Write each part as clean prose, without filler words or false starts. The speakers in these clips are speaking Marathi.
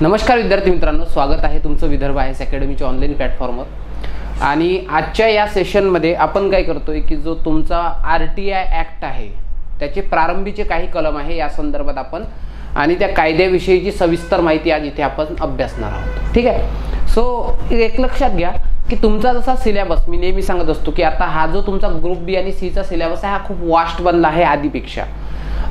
नमस्कार विद्यार्थी मित्रांनो, स्वागत आहे तुमचं विदर्भ आयएस अकॅडमीच्या ऑनलाईन प्लॅटफॉर्मवर। आणि आजच्या या सेशनमध्ये आपण काय करतोय की जो तुमचा RTI ॲक्ट आहे त्याचे प्रारंभीचे काही कलम आहे या संदर्भात आपण आणि त्या कायद्याविषयीची सविस्तर माहिती आज इथे आपण अभ्यासणार आहोत। ठीक आहे। सो एक लक्षात घ्या की तुमचा जसा सिलेबस मी नेहमी सांगत असतो की आता हा जो तुमचा ग्रुप बी आणि सी चा सिलेबस आहे हा खूप वास्ट बनला आहे आधीपेक्षा।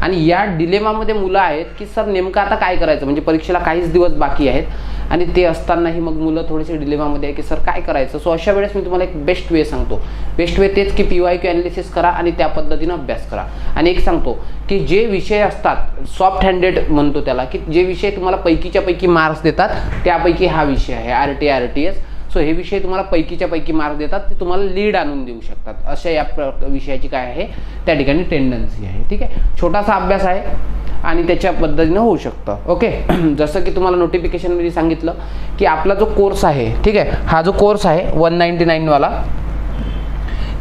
आणि या डिलेमामध्ये मुलं आहेत की सर नेमकं आता काय करायचं, म्हणजे परीक्षेला काहीच दिवस बाकी आहेत आणि ते असतानाही मग मुलं थोडेसे डिलेमामध्ये आहे की सर काय करायचं। सो अशा वेळेस मी तुम्हाला एक बेस्ट वे सांगतो। बेस्ट वे तेच की PYQ ॲनालिसिस करा आणि त्या पद्धतीने अभ्यास करा। आणि एक सांगतो की जे विषय असतात सॉफ्ट हँडेड म्हणतो त्याला, की जे विषय तुम्हाला पैकीच्या पैकी मार्क्स देतात त्यापैकी हा विषय आहे RTI RTS। सो हे विषय तुम्हाला पैकीच्या पैकी मार्क देतात, ते तुम्हाला लीड आणून देऊ शकतात, अशा या विषयाची काय आहे त्या ठिकाणी टेंडन्सी आहे। ठीक आहे, छोटासा अभ्यास आहे आणि त्याच्या पद्धतीने होऊ शकतं। ओके, जसं की तुम्हाला नोटिफिकेशनमध्ये सांगितलं की आपला जो कोर्स आहे, ठीक आहे, हा जो कोर्स आहे 199 वाला,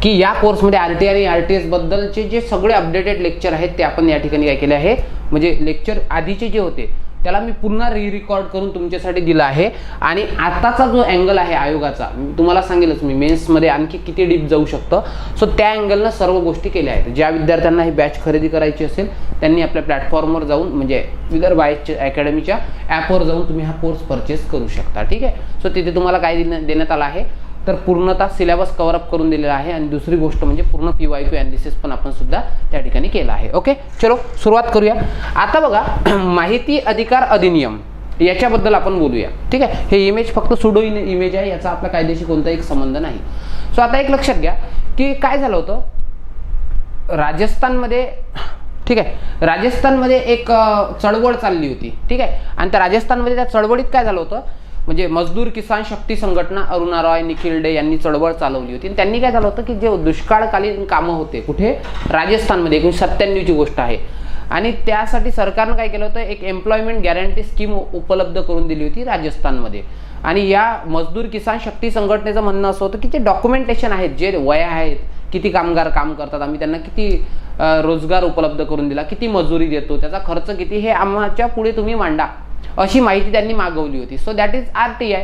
की या कोर्समध्ये RTI आणि RTS बद्दलचे जे सगळे अपडेटेड लेक्चर आहेत ते आपण या ठिकाणी काय केले आहे, म्हणजे लेक्चर आधीचे जे होते त्याला मी पुन्हा रिकॉर्ड करून तुमच्यासाठी दिला आहे। आणि आताचा जो अँगल आहे आयोगाचा तुम्हाला सांगेलच मी मेन्समध्ये आणखी किती डीप जाऊ शकतं। सो त्या अँगलनं सर्व गोष्टी केल्या आहेत। ज्या विद्यार्थ्यांना ही बॅच खरेदी करायची असेल त्यांनी आपल्या प्लॅटफॉर्मवर जाऊन म्हणजे विदर्भ आयएस अकॅडमीच्या ॲपवर जाऊन तुम्ही हा कोर्स परचेस करू शकता। ठीक आहे। सो तिथे तुम्हाला काय देण्यात आलं आहे तर पूर्णतः सिलेबस कव्हर अप करून दिलेला आहे आणि दुसरी गोष्ट म्हणजे पूर्ण PYQ ॲनालिसिस पण आपण सुद्धा त्या ठिकाणी केला आहे। ओके, चलो सुरुवात करूया। आता बघा माहिती अधिकार अधिनियम याच्याबद्दल आपण बोलूया। ठीक आहे, हे इमेज फक्त सुडो इमेज आहे, याचा आपल्या कायद्याशी कोणताही संबंध नाही। सो आता एक लक्षात घ्या की काय झालं होतं राजस्थानमध्ये, ठीक आहे, राजस्थानमध्ये एक चळवळ चालली होती। ठीक आहे, आणि त्या राजस्थानमध्ये त्या चळवळीत काय झालं होतं म्हणजे मजदूर किसान शक्ती संघटना अरुणा रॉय निखिल डे यांनी चळवळ चालवली होती। त्यांनी काय झालं होतं की जे दुष्काळकालीन कामं होते कुठे राजस्थानमध्ये 1997 ची गोष्ट आहे, आणि त्यासाठी सरकारनं काय केलं होतं एक एम्प्लॉयमेंट गॅरंटी स्कीम उपलब्ध करून दिली होती राजस्थानमध्ये। आणि या मजदूर किसान शक्ती संघटनेचं म्हणणं असं होतं की जे डॉक्युमेंटेशन आहेत, जे वया आहेत, किती कामगार काम करतात, आम्ही त्यांना किती रोजगार उपलब्ध करून दिला, किती मजुरी देतो, त्याचा खर्च किती, हे आम्हाच्या पुढे तुम्ही मांडा, अशी माहिती त्यांनी मागवली होती। So that is RTI।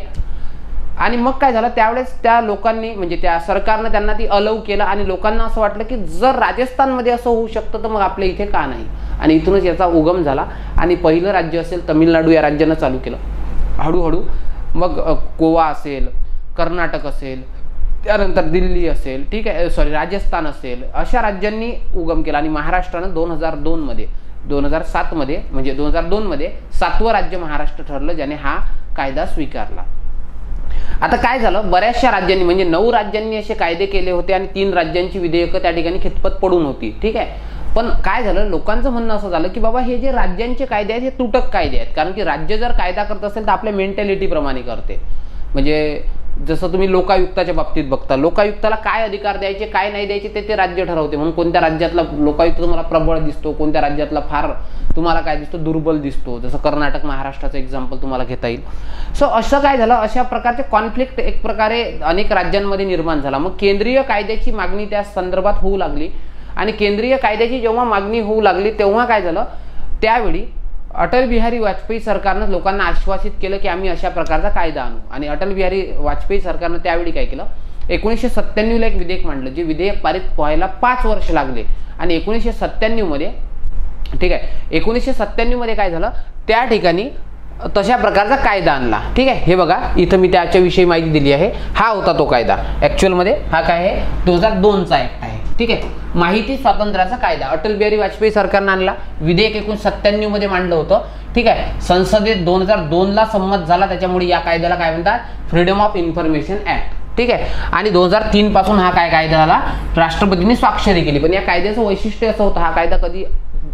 आणि मग काय झालं त्यावेळेस त्या लोकांनी म्हणजे त्या सरकारनं त्यांना ती अलाउ केलं आणि लोकांना असं वाटलं की जर राजस्थानमध्ये असं होऊ शकतं तर मग आपल्या इथे का नाही, आणि इथूनच याचा उगम झाला। आणि पहिलं राज्य असेल तमिळनाडू या राज्यानं चालू केलं हळूहळू, मग गोवा असेल, कर्नाटक असेल, त्यानंतर दिल्ली असेल, ठीक आहे, सॉरी राजस्थान असेल, अशा राज्यांनी उगम केला। आणि महाराष्ट्रानं 2007 मध्ये म्हणजे 2002 मध्ये 7वं राज्य महाराष्ट्र ठरलं ज्याने हा कायदा स्वीकारला। आता काय झालं बऱ्याचशा राज्यांनी म्हणजे 9 राज्यांनी असे कायदे केले होते आणि 3 राज्यांची विधेयकं त्या ठिकाणी खितपत पडून होती। ठीक आहे, पण काय झालं लोकांचं म्हणणं असं झालं की बाबा हे जे राज्यांचे कायदे आहेत हे तुटक कायदे आहेत, कारण की राज्य जर कायदा करत असेल तर आपल्या मेंटॅलिटी प्रमाणे करते। म्हणजे जसं तुम्ही लोकायुक्ताच्या बाबतीत बघता, लोकायुक्ताला काय अधिकार द्यायचे काय नाही द्यायचे ते राज्य ठरवते। म्हणून कोणत्या राज्यातला लोकायुक्त तुम्हाला प्रबळ दिसतो, कोणत्या राज्यातला फार तुम्हाला काय दिसतो दुर्बल दिसतो, जसं कर्नाटक महाराष्ट्राचं एक्झाम्पल तुम्हाला घेता येईल। सो असं काय झालं अशा प्रकारचे कॉन्फ्लिक्ट एक प्रकारे अनेक राज्यांमध्ये निर्माण झाला। मग केंद्रीय कायद्याची मागणी त्या संदर्भात होऊ लागली आणि केंद्रीय कायद्याची जेव्हा मागणी होऊ लागली तेव्हा काय झालं त्यावेळी अटल बिहारी वाजपेयी सरकारनं लोकांना आश्वासित केलं की आम्ही अशा प्रकारचा कायदा आणू। आणि अटल बिहारी वाजपेयी सरकारनं त्यावेळी काय केलं 1997 ला एक विधेयक मांडलं, जे विधेयक पारित व्हायला 5 वर्ष लागले। आणि 1997 मध्ये, ठीक आहे, 1997 मध्ये काय झालं त्या ठिकाणी तशा प्रकारचा कायदा आणला। ठीक आहे, हे बघा इथं मी त्याच्याविषयी माहिती दिली आहे, हा होता तो कायदा। ॲक्च्युअलमध्ये हा काय आहे 2002चा ॲक्ट आहे। ठीक आहे, माहिती स्वातंत्र्याचा कायदा अटल बिहारी वाजपेयी सरकारनं आणला, विधेयक 1997 मध्ये मांडलं होतं। ठीक आहे, संसदेत 2002 ला संमत झाला, त्याच्यामुळे या कायद्याला काय म्हणतात फ्रीडम ऑफ इन्फॉर्मेशन ॲक्ट। ठीक आहे, आणि 2003 पासून हा काय कायदा झाला राष्ट्रपतींनी स्वाक्षरी केली। पण या कायद्याचं वैशिष्ट्य असं होतं हा कायदा कधी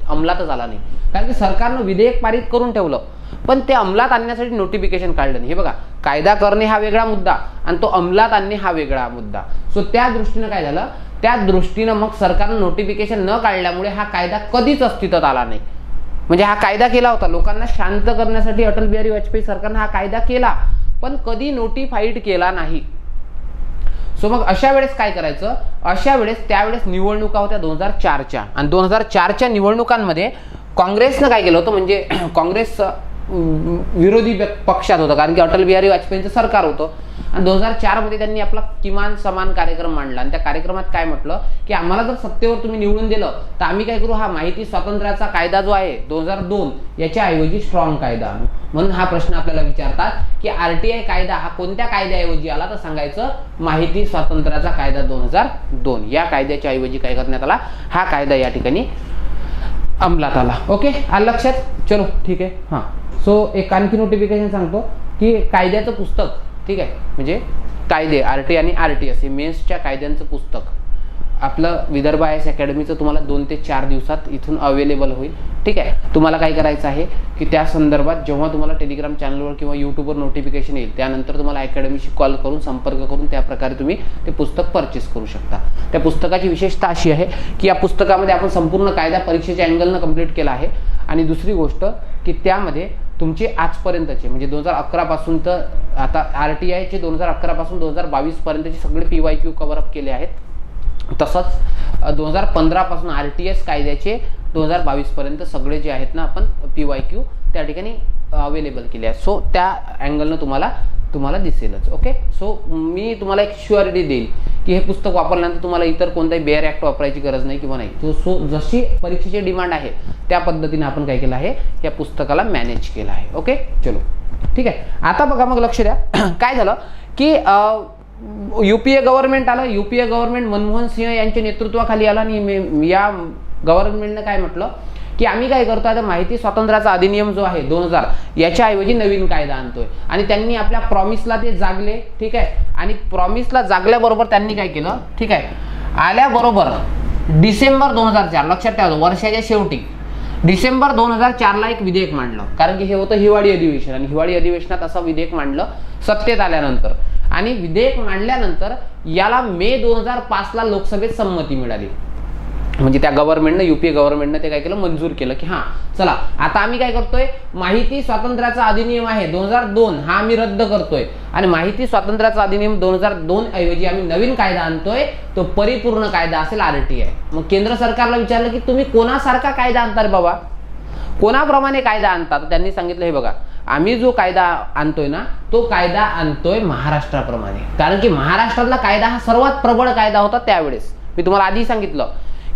अंमलातच आला नाही, कारण की सरकारनं विधेयक पारित करून ठेवलं पण ते अंमलात आणण्यासाठी नोटिफिकेशन काढलं नाही। हे बघा कायदा करणे हा वेगळा मुद्दा आणि तो अंमलात आणणे हा वेगळा मुद्दा। सो त्या दृष्टीनं काय झालं त्या दृष्टीनं मग सरकारनं नोटिफिकेशन न काढल्यामुळे हा कायदा कधीच अस्तित्वात आला नाही। म्हणजे हा कायदा केला होता लोकांना शांत करण्यासाठी अटल बिहारी वाजपेयी सरकारनं हा कायदा केला पण कधी नोटिफाईड केला नाही। सो मग अशा वेळेस काय करायचं, अशा वेळेस त्यावेळेस निवडणुका होत्या 2004च्या आणि 2004च्या निवडणुकांमध्ये काँग्रेसनं काय केलं होतं म्हणजे काँग्रेस विरोधी पक्षात होता, कारण की अटल बिहारी वाजपेयींचं सरकार होतं. आणि 2004 मध्ये त्यांनी आपला किमान समान कार्यक्रम मांडला आणि त्या कार्यक्रमात काय म्हटलं की आम्हाला जर सत्तेवर तुम्ही निवडून दिलं तर आम्ही काय करू, हा माहिती स्वातंत्र्याचा कायदा जो आहे 2002 याच्या ऐवजी स्ट्रॉंग कायदा आणू. म्हणून हा प्रश्न आपल्याला विचारतात की RTI कायदा हा कोणत्या कायद्याऐवजी आला, तर सांगायचं माहिती स्वातंत्र्याचा कायदा 2002. या कायद्याच्या ऐवजी काय करण्यात आला, हा कायदा या ठिकाणी अंमलात आला. ओके, आलं लक्षात? चलो ठीक आहे. हां, सो एक आणखी नोटिफिकेशन सांगतो की कायद्याचं पुस्तक, ठीक आहे, म्हणजे कायदे RT आणि RTS हे मेन्सच्या कायद्यांचं पुस्तक आपलं विदर्भ IAS अकॅडमीचं तुम्हाला 2 ते 4 दिवसात इथून अवेलेबल होईल. ठीक आहे, तुम्हाला काय करायचं आहे की त्या संदर्भात जेव्हा तुम्हाला टेलिग्राम चॅनलवर किंवा यूट्यूबवर नोटिफिकेशन येईल त्यानंतर तुम्हाला अकॅडमीशी कॉल करून संपर्क करून त्या प्रकारे तुम्ही ते पुस्तक परचेस करू शकता. त्या पुस्तकाची विशेषता अशी आहे की या पुस्तकामध्ये आपण संपूर्ण कायदा परीक्षेच्या अँगलनं कंप्लीट केला आहे. आणि दुसरी गोष्ट की त्यामध्ये तुमचे आजपर्यंतचे म्हणजे 2011 पासून तर आता RTIचे 2011 पासून 2022 पर्यंतचे सगळे PYQ कव्हरअप केले आहेत. तसंच 2015 पासून RTS कायद्याचे 2022 पर्यंत सगळे जे आहेत ना आपण PYQ त्या ठिकाणी अवेलेबल केले आहेत. सो त्या अँगलनं तुम्हाला दिसेलच. ओके, सो मी तुम्हाला एक श्युअरिटी देईल की हे पुस्तक वापरल्यानंतर तुम्हाला इतर कोणताही बेअर ॲक्ट वापरायची गरज नाही किंवा नाही. सो जशी परीक्षेची डिमांड आहे त्या पद्धतीने आपण काय केलं आहे, या पुस्तकाला मॅनेज केलं आहे. ओके, चलो ठीक आहे. आता बघा, मग लक्ष द्या. काय झालं की UPA गव्हर्नमेंट आलं. UPA गव्हर्नमेंट मनमोहन सिंह यांच्या नेतृत्वाखाली आला आणि या गव्हर्नमेंटनं काय म्हटलं की आम्ही काय करतो, आता माहिती स्वातंत्र्याचा अधिनियम जो आहे 2000 याच्याऐवजी नवीन कायदा आणतोय. आणि त्यांनी आपल्या प्रॉमिसला ते जागले. ठीक आहे, आणि प्रॉमिसला जागल्याबरोबर त्यांनी काय केलं, ठीक आहे, आल्याबरोबर डिसेंबर 2004 लक्षात ठेवा, वर्षाच्या शेवटी डिसेंबर 2004ला एक विधेयक मांडलं. कारण की हे होतं हिवाळी अधिवेशन आणि हिवाळी अधिवेशनात असं विधेयक मांडलं सत्तेत आल्यानंतर. आणि विधेयक मांडल्यानंतर याला मे 2005ला लोकसभेत संमती मिळाली. म्हणजे त्या गव्हर्नमेंटनं UPA गव्हर्नमेंटनं ते काय केलं, मंजूर केलं की हां चला आता आम्ही काय करतोय, माहिती स्वातंत्र्याचा अधिनियम आहे 2002 हा आम्ही रद्द करतोय आणि माहिती स्वातंत्र्याचा अधिनियम 2002 ऐवजी आम्ही नवीन कायदा आणतोय, तो परिपूर्ण कायदा असेल RTI. मग केंद्र सरकारला विचारलं की तुम्ही कोणासारखा कायदा आणता रे बाबा, कोणाप्रमाणे कायदा आणता? तर त्यांनी सांगितलं, हे बघा आम्ही जो कायदा आणतोय ना तो कायदा आणतोय महाराष्ट्राप्रमाणे. कारण की महाराष्ट्रातला कायदा हा सर्वात प्रबळ कायदा होता त्यावेळेस. मी तुम्हाला आधी सांगितलं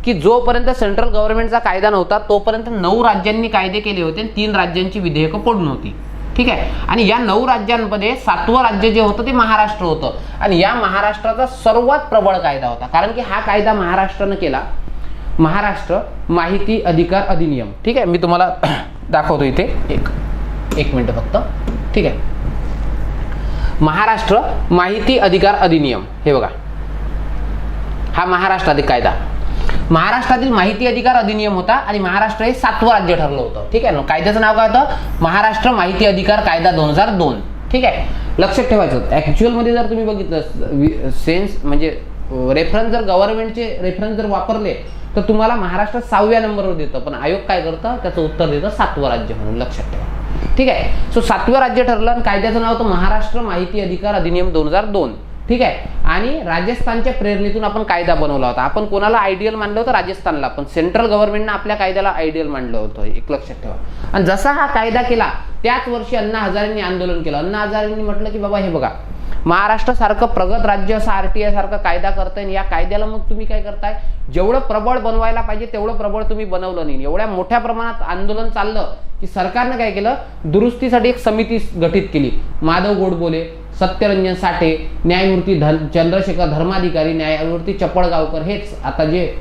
की जोपर्यंत सेंट्रल गव्हर्नमेंटचा कायदा नव्हता तोपर्यंत 9 राज्यांनी कायदे केले होते आणि 3 राज्यांची विधेयकं पडून होती. ठीक आहे, आणि या 9 राज्यांमध्ये 7वं राज्य जे होतं ते महाराष्ट्र होतं आणि या महाराष्ट्राचा सर्वात प्रबळ कायदा होता. कारण की हा कायदा महाराष्ट्रानं केला, महाराष्ट्र माहिती अधिकार अधिनियम. ठीक आहे, मी तुम्हाला दाखवतो इथे एक मिनिट फक्त. ठीक आहे, महाराष्ट्र माहिती अधिकार अधिनियम, हे बघा हा महाराष्ट्रातील कायदा, महाराष्ट्रातील माहिती अधिकार अधिनियम होता आणि महाराष्ट्र हे 7वं राज्य ठरलं होतं. ठीक आहे ना, कायद्याचं नाव काय होतं, महाराष्ट्र माहिती अधिकार कायदा 2002. ठीक आहे, लक्षात ठेवायचं. ऍक्च्युअल मध्ये जर तुम्ही बघितलं सेन्स म्हणजे रेफरन्स जर गव्हर्नमेंटचे रेफरन्स जर वापरले तर तुम्हाला महाराष्ट्र 6व्या नंबरवर देतं, पण आयोग काय करतं त्याचं उत्तर देतं 7वं राज्य म्हणून. लक्षात ठेवा. ठीक आहे, सो 7वं राज्य ठरलं आणि कायद्याचं नाव होतं महाराष्ट्र माहिती अधिकार अधिनियम 2002. ठीक आहे, आणि राजस्थानच्या प्रेरणेतून आपण कायदा बनवला होता. आपण कोणाला आयडियल मानलं होतं, राजस्थानला, पण सेंट्रल गव्हर्नमेंटनं आपल्या कायद्याला आयडियल मानलं होतं, एक लक्षात ठेवा. आणि जसा हा कायदा केला त्याच वर्षी अण्णा हजारेंनी आंदोलन केलं. अण्णा हजारेंनी म्हटलं की बाबा हे बघा महाराष्ट्र सारखं प्रगत राज्य असं RTI सारखं कायदा करताय आणि या कायद्याला मग तुम्ही काय करताय, जेवढं प्रबळ बनवायला पाहिजे तेवढं प्रबळ तुम्ही बनवलं नाही. एवढ्या मोठ्या प्रमाणात आंदोलन चाललं की सरकारनं काय केलं, दुरुस्तीसाठी एक समिती गठीत केली. माधव गोडबोले, सत्यरंजन साठे, न्यायमूर्ती चंद्रशेखर धर्माधिकारी, न्यायमूर्ती चपळगावकर, हेच आता जे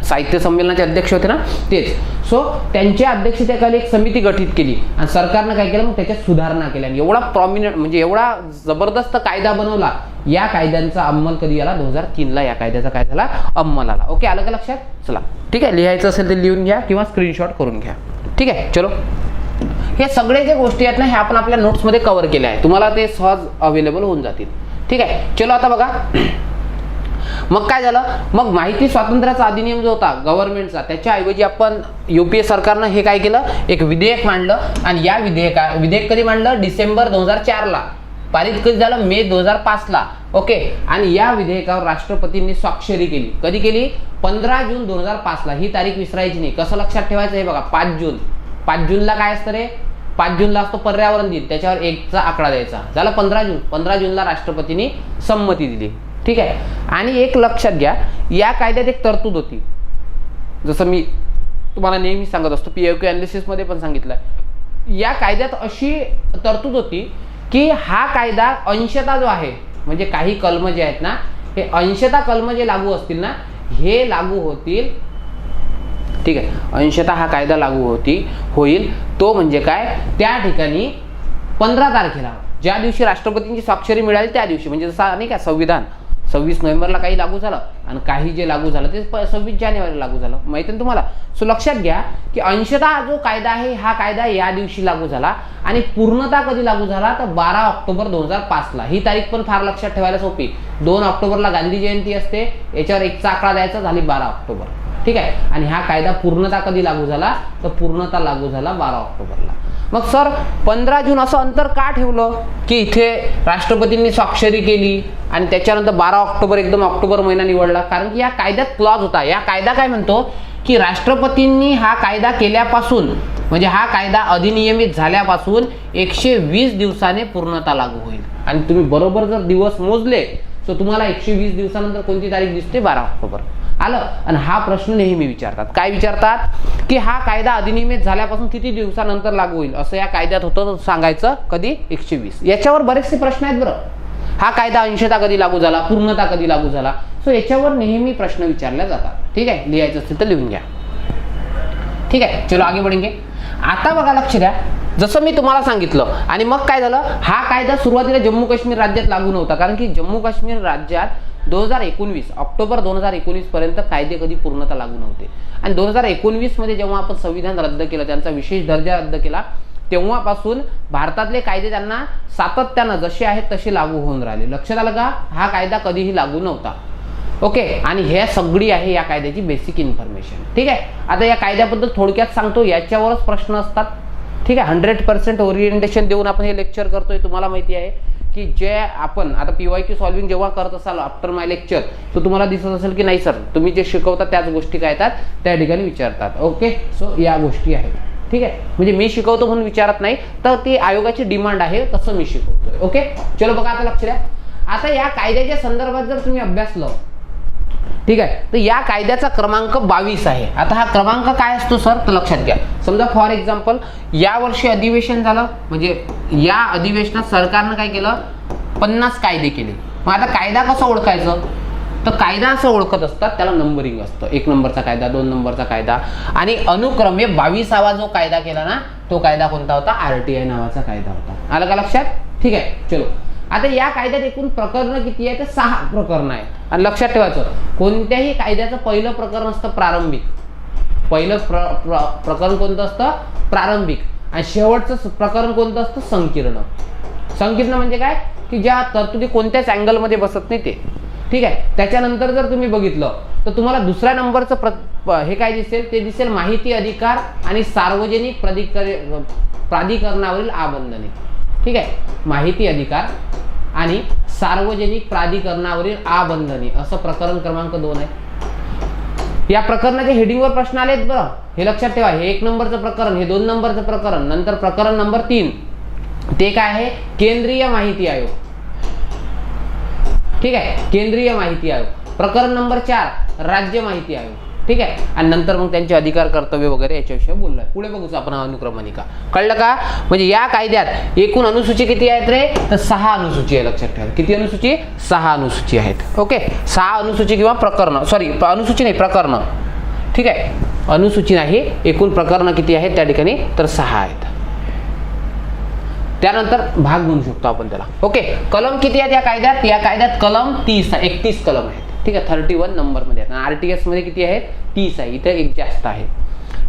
साहित्य संमेलनाचे अध्यक्ष होते ना तेच. सो त्यांच्या अध्यक्षतेखाली एक समिती गठीत केली आणि सरकारनं काय केलं, मग त्याच्यात सुधारणा केल्या. एवढा प्रॉमिनंट म्हणजे एवढा जबरदस्त कायदा बनवला. या कायद्यांचा अंमल कधी आला, 2003ला या कायद्याचा काय झाला, अंमल आला. ओके, आलं का लक्षात? चला ठीक आहे, लिहायचं असेल तर लिहून घ्या किंवा स्क्रीनशॉट करून घ्या. ठीक आहे, चलो हे सगळे जे गोष्टी आहेत ना हे आपण आपल्या नोट्समध्ये कव्हर केल्या आहे, तुम्हाला ते सहज अवेलेबल होऊन जातील. ठीक आहे, चलो आता बघा मग काय झालं, मग माहिती स्वातंत्र्याचा अधिनियम जो होता गव्हर्नमेंटचा त्याच्याऐवजी आपण UPA सरकारनं हे काय केलं, एक विधेयक मांडलं. आणि या विधेयक कधी मांडलं, डिसेंबर 2004ला, पारित कधी झालं, मे 2005ला. ओके, आणि या विधेयकावर राष्ट्रपतींनी स्वाक्षरी केली. कधी केली, 15 जून 2005ला. ही तारीख विसरायची नाही. कसं लक्षात ठेवायचं, हे बघा 5 जूनला काय असतं रे, 5 जूनला असतो पर्यावरण दिन, त्याच्यावर 1चा आकडा द्यायचा, झालं 15 जून. 15 जूनला राष्ट्रपतींनी संमती दिली. ठीक आहे. आणि एक लक्षात घ्या, या कायद्यात एक तरतूद होती, जसं मी तुम्हाला नेहमी सांगत असतो, PIQ अनालिसिस मध्ये पण सांगितलं, या कायद्यात अशी तरतूद होती की हा कायदा अंशतः जो आहे, म्हणजे काही कलम जे आहेत ना, हे अंशतः कलम जे लागू असतील ना, हे लागू होतील. ठीक आहे. अंशतः हा कायदा लागू होईल तो म्हणजे काय, त्या ठिकाणी 15 तारखेला ज्या दिवशी राष्ट्रपतींची स्वाक्षरी मिळाली त्या दिवशी, म्हणजे जसं नाही का संविधान 26 नोव्हेंबरला काही लागू झालं आणि काही जे लागू झालं ते 26 जानेवारीला लागू झालं, माहिती आहे तुम्हाला. सो लक्षात घ्या की अंशतः जो कायदा आहे हा कायदा या दिवशी लागू झाला आणि पूर्णतः कधी लागू झाला तर 12 ऑक्टोबर 2005ला. ही तारीख पण फार लक्षात ठेवायला सोपी. 2 ऑक्टोबरला गांधी जयंती असते, याच्यावर 1चा आकडा द्यायचा, झाली 12 ऑक्टोबर. ठीक आहे. आणि हा कायदा पूर्णतः कधी लागू झाला तर पूर्णतः लागू झाला 12 ऑक्टोबरला. मग सर 15 जून असं अंतर का ठेवलं की इथे राष्ट्रपतींनी स्वाक्षरी केली आणि त्याच्यानंतर 12 ऑक्टोबर एकदम ऑक्टोबर महिना निवडला? कारण की या कायद्यात क्लॉज होता. या कायदा काय म्हणतो की राष्ट्रपतींनी हा कायदा केल्यापासून, म्हणजे हा कायदा अधिनियमित झाल्यापासून 120 दिवसाने पूर्णतः लागू होईल. आणि तुम्ही बरोबर जर दिवस मोजले तर तुम्हाला 120 दिवसानंतर कोणती तारीख दिसते? 12 ऑक्टोबर आलं. आणि हा प्रश्न नेहमी विचारतात, काय विचारतात की हा कायदा अधिनियमित झाल्यापासून किती दिवसानंतर लागू होईल, असं या कायद्यात होतं, सांगायचं कधी 120. याच्यावर बरेचसे प्रश्न आहेत बरं. हा कायदा अंशतः कधी लागू झाला, पूर्णतः कधी लागू झाला, सो याच्यावर नेहमी प्रश्न विचारले जातात. ठीक आहे. लिहायचं असेल तर लिहून घ्या. ठीक आहे. चलो आगे बढ़ेंगे. आता बघा लक्ष द्या, जसं मी तुम्हाला सांगितलं आणि मग काय झालं, हा कायदा सुरुवातीला जम्मू काश्मीर राज्यात लागू नव्हता, कारण की जम्मू काश्मीर राज्यात 2019 ऑक्टोबर 2019 पर्यंत कायदे कधी पूर्णतः लागू नव्हते. आणि 2019 मध्ये जेव्हा आपण संविधान रद्द केलं, त्यांचा विशेष दर्जा रद्द केला, तेव्हापासून भारतातले कायदे त्यांना सातत्यानं जसे आहेत तसे लागू होऊन राहिले. लक्षात आलं का? हा कायदा कधीही लागू नव्हता. ओके. आणि हे सगळी आहे या कायद्याची बेसिक इन्फॉर्मेशन. ठीक आहे. आता या कायद्याबद्दल थोडक्यात सांगतो, याच्यावरच प्रश्न असतात. ठीक आहे. 100% ओरिएंटेशन देऊन आपण हे लेक्चर करतोय. तुम्हाला माहिती आहे की जे आपण आता PYQ सॉल्विंग जेव्हा करत असाल आफ्टर माय लेक्चर, तर तुम्हाला दिसत असेल की नाही सर तुम्ही जे शिकवता त्याच गोष्टी काय येतात त्या ठिकाणी विचारतात. ओके. सो या गोष्टी आहेत. ठीक आहे. म्हणजे मी शिकवतो म्हणून विचारत नाही, तर ती आयोगाची डिमांड आहे तसं मी शिकवतोय. ओके. चलो बघा आता लक्ष द्या. आता या कायद्याच्या संदर्भात जर तुम्ही अभ्यासलं, ठीक आहे, तर या कायद्याचा क्रमांक 22 आहे. आता हा क्रमांक काय असतो सर, तर लक्षात घ्या. समजा फॉर एक्झाम्पल या वर्षी अधिवेशन झालं, म्हणजे या अधिवेशनात सरकारनं काय केलं, 50 कायदे केले. मग आता कायदा कसं ओळखायचं, तर कायदा असं ओळखत असतात, त्याला नंबरिंग असतं. 1 नंबरचा कायदा, 2 नंबरचा कायदा, आणि अनुक्रमे 22वा जो कायदा केला ना, तो कायदा कोणता होता, RTI नावाचा कायदा होता. आलं का लक्षात? ठीक आहे. चलो आता या कायद्यात एकूण प्रकरणं किती आहे, तर 6 प्रकरणं आहेत. आणि लक्षात ठेवायचं, कोणत्याही कायद्याचं पहिलं प्रकरण असतं प्रारंभिक. पहिलं प्रकरण कोणतं असतं, प्रारंभिक. आणि शेवटचं प्रकरण कोणतं असतं, संकीर्ण. संकीर्ण म्हणजे काय, की ज्या तरतुदी कोणत्याच अँगलमध्ये बसत नाही ते. ठीक आहे. त्याच्यानंतर जर तुम्ही बघितलं तर तुम्हाला दुसऱ्या नंबरचं हे काय दिसेल, ते दिसेल माहिती अधिकार आणि सार्वजनिक प्राधिकरणावरील आबंधने. ठीक आहे. माहिती अधिकार आणि सार्वजनिक प्राधिकरणावरील आबंधने असं प्रकरण क्रमांक 2 आहे. या प्रकरणाच्या हेडिंगवर प्रश्न आलेत बरं, हे लक्षात ठेवा. हे 1 नंबरचं प्रकरण, हे 2 नंबरचं प्रकरण, नंतर प्रकरण नंबर 3 ते काय आहे, केंद्रीय माहिती आयोग. ठीक आहे. केंद्रीय माहिती आयोग. प्रकरण नंबर 4 राज्य माहिती आयोग. ठीक आहे. आणि नंतर मग त्यांचे अधिकार कर्तव्य वगैरे याच्याविषयी बोललोय. पुढे बघूच आपण अनुक्रमणिका. कळलं का? म्हणजे या कायद्यात एकूण अनुसूची किती आहेत रे, तर 6 अनुसूची आहे. लक्षात ठेवा. किती अनुसूची? 6 अनुसूची आहेत. ओके. 6 अनुसूची किंवा प्रकरण, सॉरी अनुसूची नाही, प्रकरण. ठीक आहे. अनुसूची नाही, एकूण प्रकरण किती आहेत त्या ठिकाणी, तर 6 आहेत. त्यानंतर भाग म्हणू शकतो आपण त्याला. ओके. कलम किती आहेत या कायद्यात? या कायद्यात कलम 31 कलम आहेत. ठीक आहे. 31 नंबर मध्ये आहेत. RTS मध्ये किती आहेत, 30 आहे. इथे एक जास्त आहे.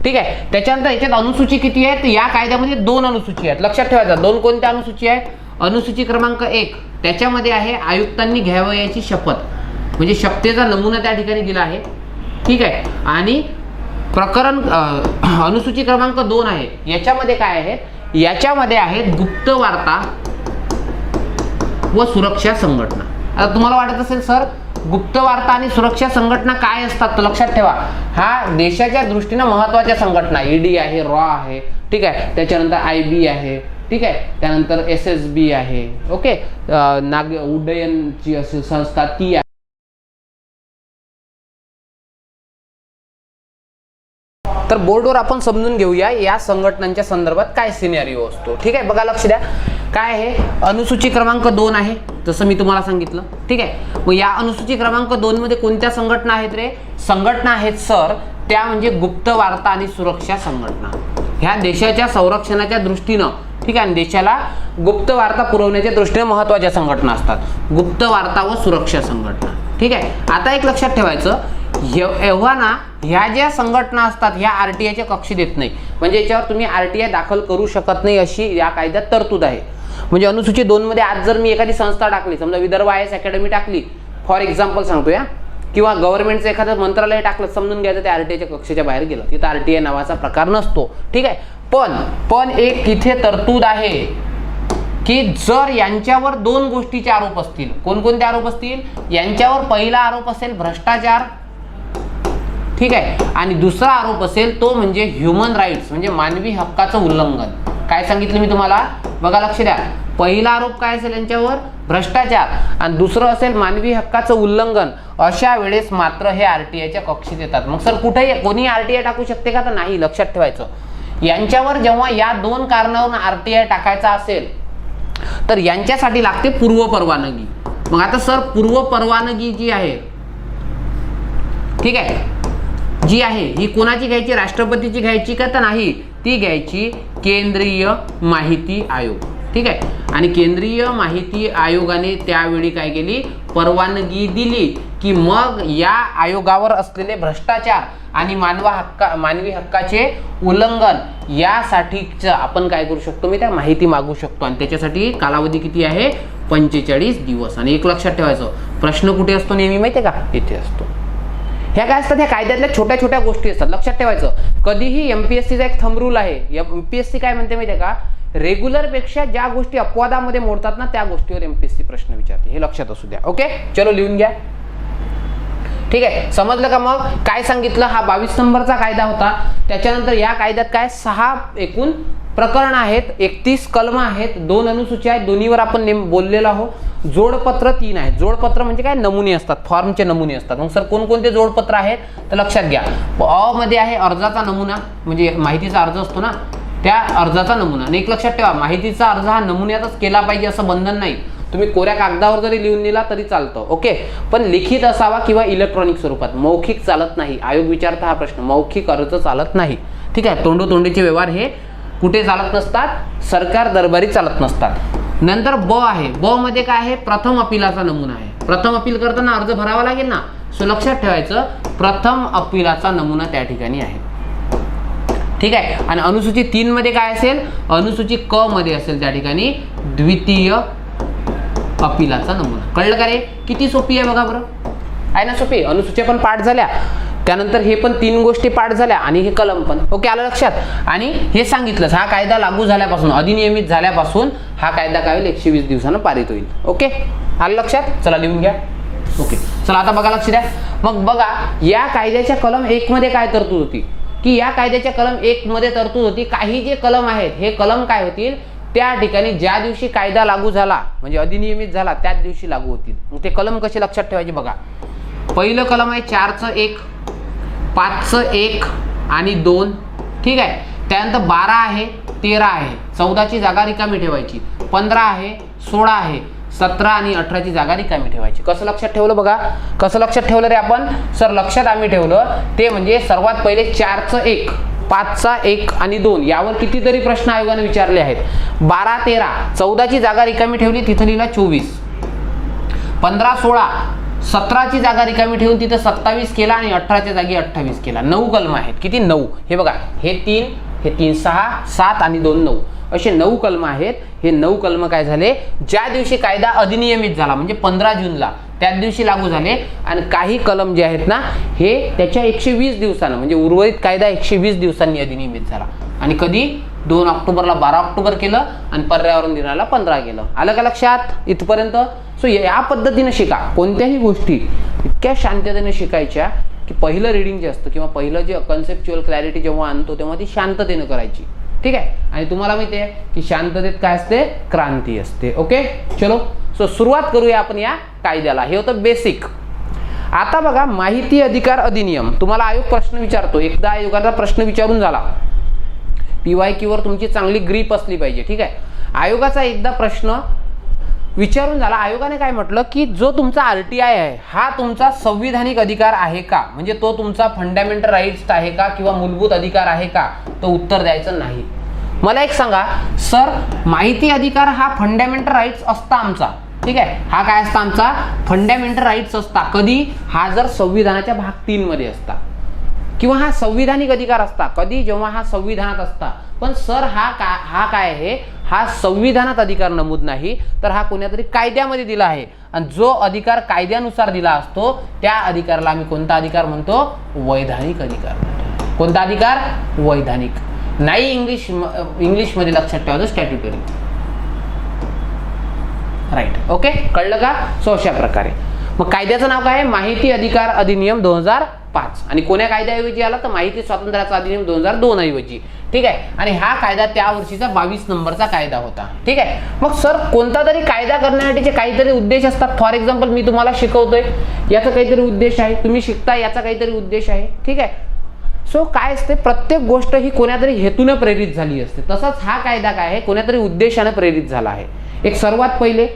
ठीक आहे. त्याच्यानंतर याच्यात अनुसूची किती आहेत, या कायद्यामध्ये 2 अनुसूची आहेत. लक्षात ठेवायचं. 2 कोणत्या अनुसूची आहेत, अनुसूची क्रमांक 1 त्याच्यामध्ये आहे आयुक्तांनी घ्यावयाची शपथ, म्हणजे शपथेचा नमुना त्या ठिकाणी दिला आहे. ठीक आहे. आणि प्रकरण अनुसूची क्रमांक 2 आहे, याच्यामध्ये काय आहेत, याच्यामध्ये आहेत गुप्त वार्ता व सुरक्षा संघटना. आता तुम्हाला वाटत असेल सर गुप्त वार्ता आणि सुरक्षा संघटना काय असतात तर लक्षात ठेवा, हा देशाच्या दृष्टीने महत्त्वाच्या संघटना, ईडी आहे, रॉ आहे, ठीक आहे, त्याच्यानंतर IB आहे, ठीक आहे, त्यानंतर SSB आहे, ओके, उड्डयनची अशी संस्था ती आहे. तर बोर्डवर आपण समजून घेऊया या संघटनांच्या संदर्भात काय सिनेरिओ असतो. ठीक आहे, बघा लक्ष द्या. काय आहे, अनुसूची क्रमांक 2 आहे जसं मी तुम्हाला सांगितलं. ठीक आहे, मग या अनुसूची क्रमांक 2 मध्ये कोणत्या संघटना आहेत रे? संघटना आहेत सर त्या म्हणजे गुप्त वार्ता आणि सुरक्षा संघटना. ह्या देशाच्या संरक्षणाच्या दृष्टीनं, ठीक आहे, देशाला गुप्त वार्ता पुरवण्याच्या दृष्टीने महत्त्वाच्या संघटना असतात, गुप्त वार्ता व सुरक्षा संघटना. ठीक आहे, आता एक लक्षात ठेवायचं, एव्हा ना ह्या ज्या संघटना असतात ह्या RTIच्या कक्षेत येत नाही, म्हणजे याच्यावर तुम्ही RTI दाखल करू शकत नाही अशी या कायद्यात तरतूद आहे. म्हणजे अनुसूची 2 मध्ये आज जर मी एखादी संस्था टाकली, समजा विदर्भ IAS अकॅडमी टाकली फॉर एक्झाम्पल सांगतो या, किंवा गव्हर्नमेंटचं एखादं मंत्रालय टाकलं, समजून घ्यायचं ते RTIच्या कक्षेच्या बाहेर गेलं, तिथं RTI नावाचा प्रकार नसतो. ठीक आहे, पण एक इथे तरतूद आहे की जर यांच्यावर 2 गोष्टीचे आरोप असतील, कोणकोणते आरोप असतील? यांच्यावर पहिला आरोप असेल भ्रष्टाचार, ठीक आहे, आणि दुसरा आरोप असेल तो म्हणजे ह्युमन राईट्स, म्हणजे मानवी हक्काचं उल्लंघन. काय सांगितलं मी तुम्हाला? बघा लक्ष द्या. पहिला आरोप काय असेल यांच्यावर? भ्रष्टाचार, आणि दुसरं असेल मानवी हक्काचं उल्लंघन. अशा वेळेस मात्र हे RTIच्या कक्षेत येतात. मग सर कुठेही कोणी RTI टाकू शकते का? तर नाही. लक्षात ठेवायचं, यांच्यावर जेव्हा या 2 कारणावरून RTI टाकायचा असेल तर यांच्यासाठी लागते पूर्व परवानगी. मग आता सर पूर्व परवानगी जी आहे, ठीक आहे, जी आहे ही कोणाची घ्यायची? राष्ट्रपतीची घ्यायची का? तर नाही, ती घ्यायची केंद्रीय माहिती आयोग. ठीक आहे, आणि केंद्रीय माहिती आयोगाने त्यावेळी काय केली? परवानगी दिली की मग या आयोगावर असलेले भ्रष्टाचार आणि मानवी हक्काचे उल्लंघन यासाठीच आपण काय करू शकतो? मी त्या माहिती मागू शकतो, आणि त्याच्यासाठी कालावधी किती आहे? 45 दिवस. आणि एक लक्षात ठेवायचं, प्रश्न कुठे असतो नेहमी माहिती आहे का? इथे असतो. ह्या काय असतात? ह्या कायद्यातल्या छोट्या छोट्या गोष्टी असतात. लक्षात ठेवायचं, कधीही MPSCचा एक थंब रूल आहे. MPSC काय म्हणते माहिती आहे का? रेग्युलर पेक्षा ज्या गोष्टी अपवादामध्ये मोडतात ना त्या गोष्टीवर MPSC प्रश्न विचारते. हे लक्षात असू द्या. ओके, चलो लिहून घ्या. ठीक आहे, समजलं का? मग काय सांगितलं? हा 22 नंबरचा कायदा होता. त्याच्यानंतर या कायद्यात काय 6 एकूण प्रकरण आहेत, 31 कलम आहेत, 2 अनुसूच्या आहेत, दोन्हीवर आपण बोललेलो आहोत. जोडपत्र 3 आहेत. जोडपत्र म्हणजे काय? नमुने असतात, फॉर्मचे नमुने असतात. मग सर कोणकोणते जोडपत्र आहेत तर लक्षात घ्या. अ मध्ये आहे अर्जाचा नमुना, म्हणजे माहितीचा अर्ज असतो ना त्या अर्जाचा नमुना. आणि एक लक्षात ठेवा, माहितीचा अर्ज हा नमुन्यातच केला पाहिजे असं बंधन नाही. तुम्ही कोऱ्या कागदावर जरी लिहून दिला तरी चालतं. ओके, पण लिखित असावा किंवा इलेक्ट्रॉनिक स्वरूपात. मौखिक चालत नाही. आयोग विचारता हा प्रश्न, मौखिक अर्ज चालत नाही. ठीक आहे, तोंडोतोंडीचे व्यवहार हे कुठे चालत नसतात? सरकार दरबारी चालत नसतात. नंतर ब आहे. ब मध्ये काय आहे? प्रथम अपीलाचा नमुना आहे. प्रथम अपील करताना अर्ज भरावा लागेल ना, सो लक्षात ठेवायचं प्रथम अपीलाचा नमुना त्या ठिकाणी आहे. ठीक आहे, आणि अनुसूची 3 मध्ये काय असेल? अनुसूची क मध्ये असेल त्या ठिकाणी द्वितीय अपीलाचा नमुना. कळलं का रे? किती सोपी आहे बघा बरं. आहे ना सोपी? अनुसूच्या पण पाठ झाल्या, त्यानंतर हे पण 3 गोष्टी पाठ झाल्या, आणि हे कलम पण. ओके, आलं लक्षात? आणि हे सांगितलं, हा कायदा लागू झाल्यापासून, अधिनियमित झाल्यापासून हा कायदा काय होईल? 120 दिवसानं पारित होईल. ओके, आलं लक्षात? चला लिहून घ्या. ओके, चला आता बघा लक्ष द्या. मग बघा या कायद्याच्या कलम 1 मध्ये काय तरतूद होती? की या कायद्याच्या कलम 1 मध्ये तरतूद होती, काही जे कलम आहेत हे कलम काय होतील? त्या ठिकाणी ज्या दिवशी कायदा लागू झाला म्हणजे अधिनियमित झाला त्याच दिवशी लागू होतील. मग ते कलम कसे लक्षात ठेवायचे बघा. पहिलं कलम आहे 4चं 1, 5चं 1 आणि 2. ठीक आहे, त्यानंतर 12 आहे, 13 आहे, 14ची जागा रिकामी ठेवायची, 15 आहे, 16 आहे, 17 आणि 18ची जागा रिकामी ठेवायची. कसं लक्षात ठेवलं बघा? कसं लक्षात ठेवलं रे आपण? सर लक्षात आम्ही ठेवलं ते म्हणजे सर्वात पहिले 4चं 1, 5चा 1 आणि 2 यावर कितीतरी प्रश्न आयोगाने विचारले आहेत. 12, 13, 14ची जागा रिकामी ठेवली, तिथं लिहिला 24. 15, 16, 17ची जागा रिकामी ठेवून तिथं 27 केला आणि 18च्या जागी 28 केला. 9 कलम आहेत. किती? 9. हे बघा, हे 3, हे 3, 6, 7 आणि 2, 9 असे 9 कलम आहेत. हे 9 कलम काय झाले? ज्या दिवशी कायदा अधिनियमित झाला म्हणजे 15 जूनला त्याच दिवशी लागू झाले. आणि काही कलम जे आहेत ना हे त्याच्या 120 दिवसानं म्हणजे उर्वरित कायदा 120 दिवसांनी अधिनियमित झाला. आणि कधी? 2 ऑक्टोबरला 12 ऑक्टोबर केलं आणि पर्यावरण दिनाला 15 केलं. आलं का लक्षात इथपर्यंत? सो या पद्धतीने शिका. कोणत्याही गोष्टी इतक्या शांततेने शिकायच्या की पहिलं रिडिंग जे असतं किंवा पहिलं जे कन्सेप्च्युअल क्लॅरिटी जेव्हा आणतो तेव्हा ती शांततेने करायची, ठीक आहे. आणि तुम्हाला माहिती आहे की शांततेत काय असते, क्रांती असते. ओके चलो, सो सुरुवात करूया आपण या कायद्याला. हे होतं बेसिक. आता बघा, माहिती अधिकार अधिनियम. तुम्हाला आयोग प्रश्न विचारतो, एकदा आयोगाचा प्रश्न विचारून झाला, PYQ वर तुमची चांगली ग्रीप असली पाहिजे, ठीक आहे. आयोगाचा एकदा प्रश्न विचारून झाला. आयोगाने काय म्हटलं की जो तुमचा RTI आहे हा तुमचा संविधानिक अधिकार आहे का, म्हणजे तो तुमचा फंडामेंटल राईट्स आहे का किंवा मूलभूत अधिकार आहे का, तो उत्तर द्यायचं नाही. मला एक सांगा सर, माहिती अधिकार हा फंडामेंटल राईट्स असता आमचा, ठीक आहे. हा काय असता आमचा फंडामेंटल राईट्स असता. कधी? हा जर संविधानाच्या भाग 3 मध्ये असता, किंवा हा संविधानिक अधिकार असता. कधी? जेव्हा हा संविधानात असता. पण सर हा काय आहे, हा संविधानात अधिकार नमूद नाही, तर हा कोणत्यातरी कायद्यामध्ये दिला आहे. आणि जो अधिकार कायद्यानुसार दिला असतो त्या अधिकाराला आम्ही कोणता अधिकार म्हणतो, वैधानिक अधिकार. कोणता अधिकार? वैधानिक. नाही इंग्लिशमध्ये लक्षात ठेवायचं स्टॅट्युटरी. राईट, ओके, कळलं का? सो अशा प्रकारे मग कायद्याचं नाव काय आहे, माहिती अधिकार अधिनियम 2005. आणि कोण्या कायद्याऐवजी आला तर माहिती स्वातंत्र्याचा अधिनियम 2002 ऐवजी, ठीक आहे. आणि हा कायदा त्या वर्षीचा 22 नंबरचा कायदा होता, ठीक आहे. मग सर कोणता तरी कायदा करण्यासाठीचे काहीतरी उद्देश असतात. फॉर एक्झाम्पल मी तुम्हाला शिकवतोय, याचा काहीतरी उद्देश आहे, तुम्ही शिकता याचा काहीतरी उद्देश आहे, ठीक आहे. सो काय असते, प्रत्येक गोष्ट ही कोण्यातरी हेतूने प्रेरित झाली असते. तसंच हा कायदा काय आहे, कोण्यातरी उद्देशाने प्रेरित झाला आहे. एक सर्वात पहिले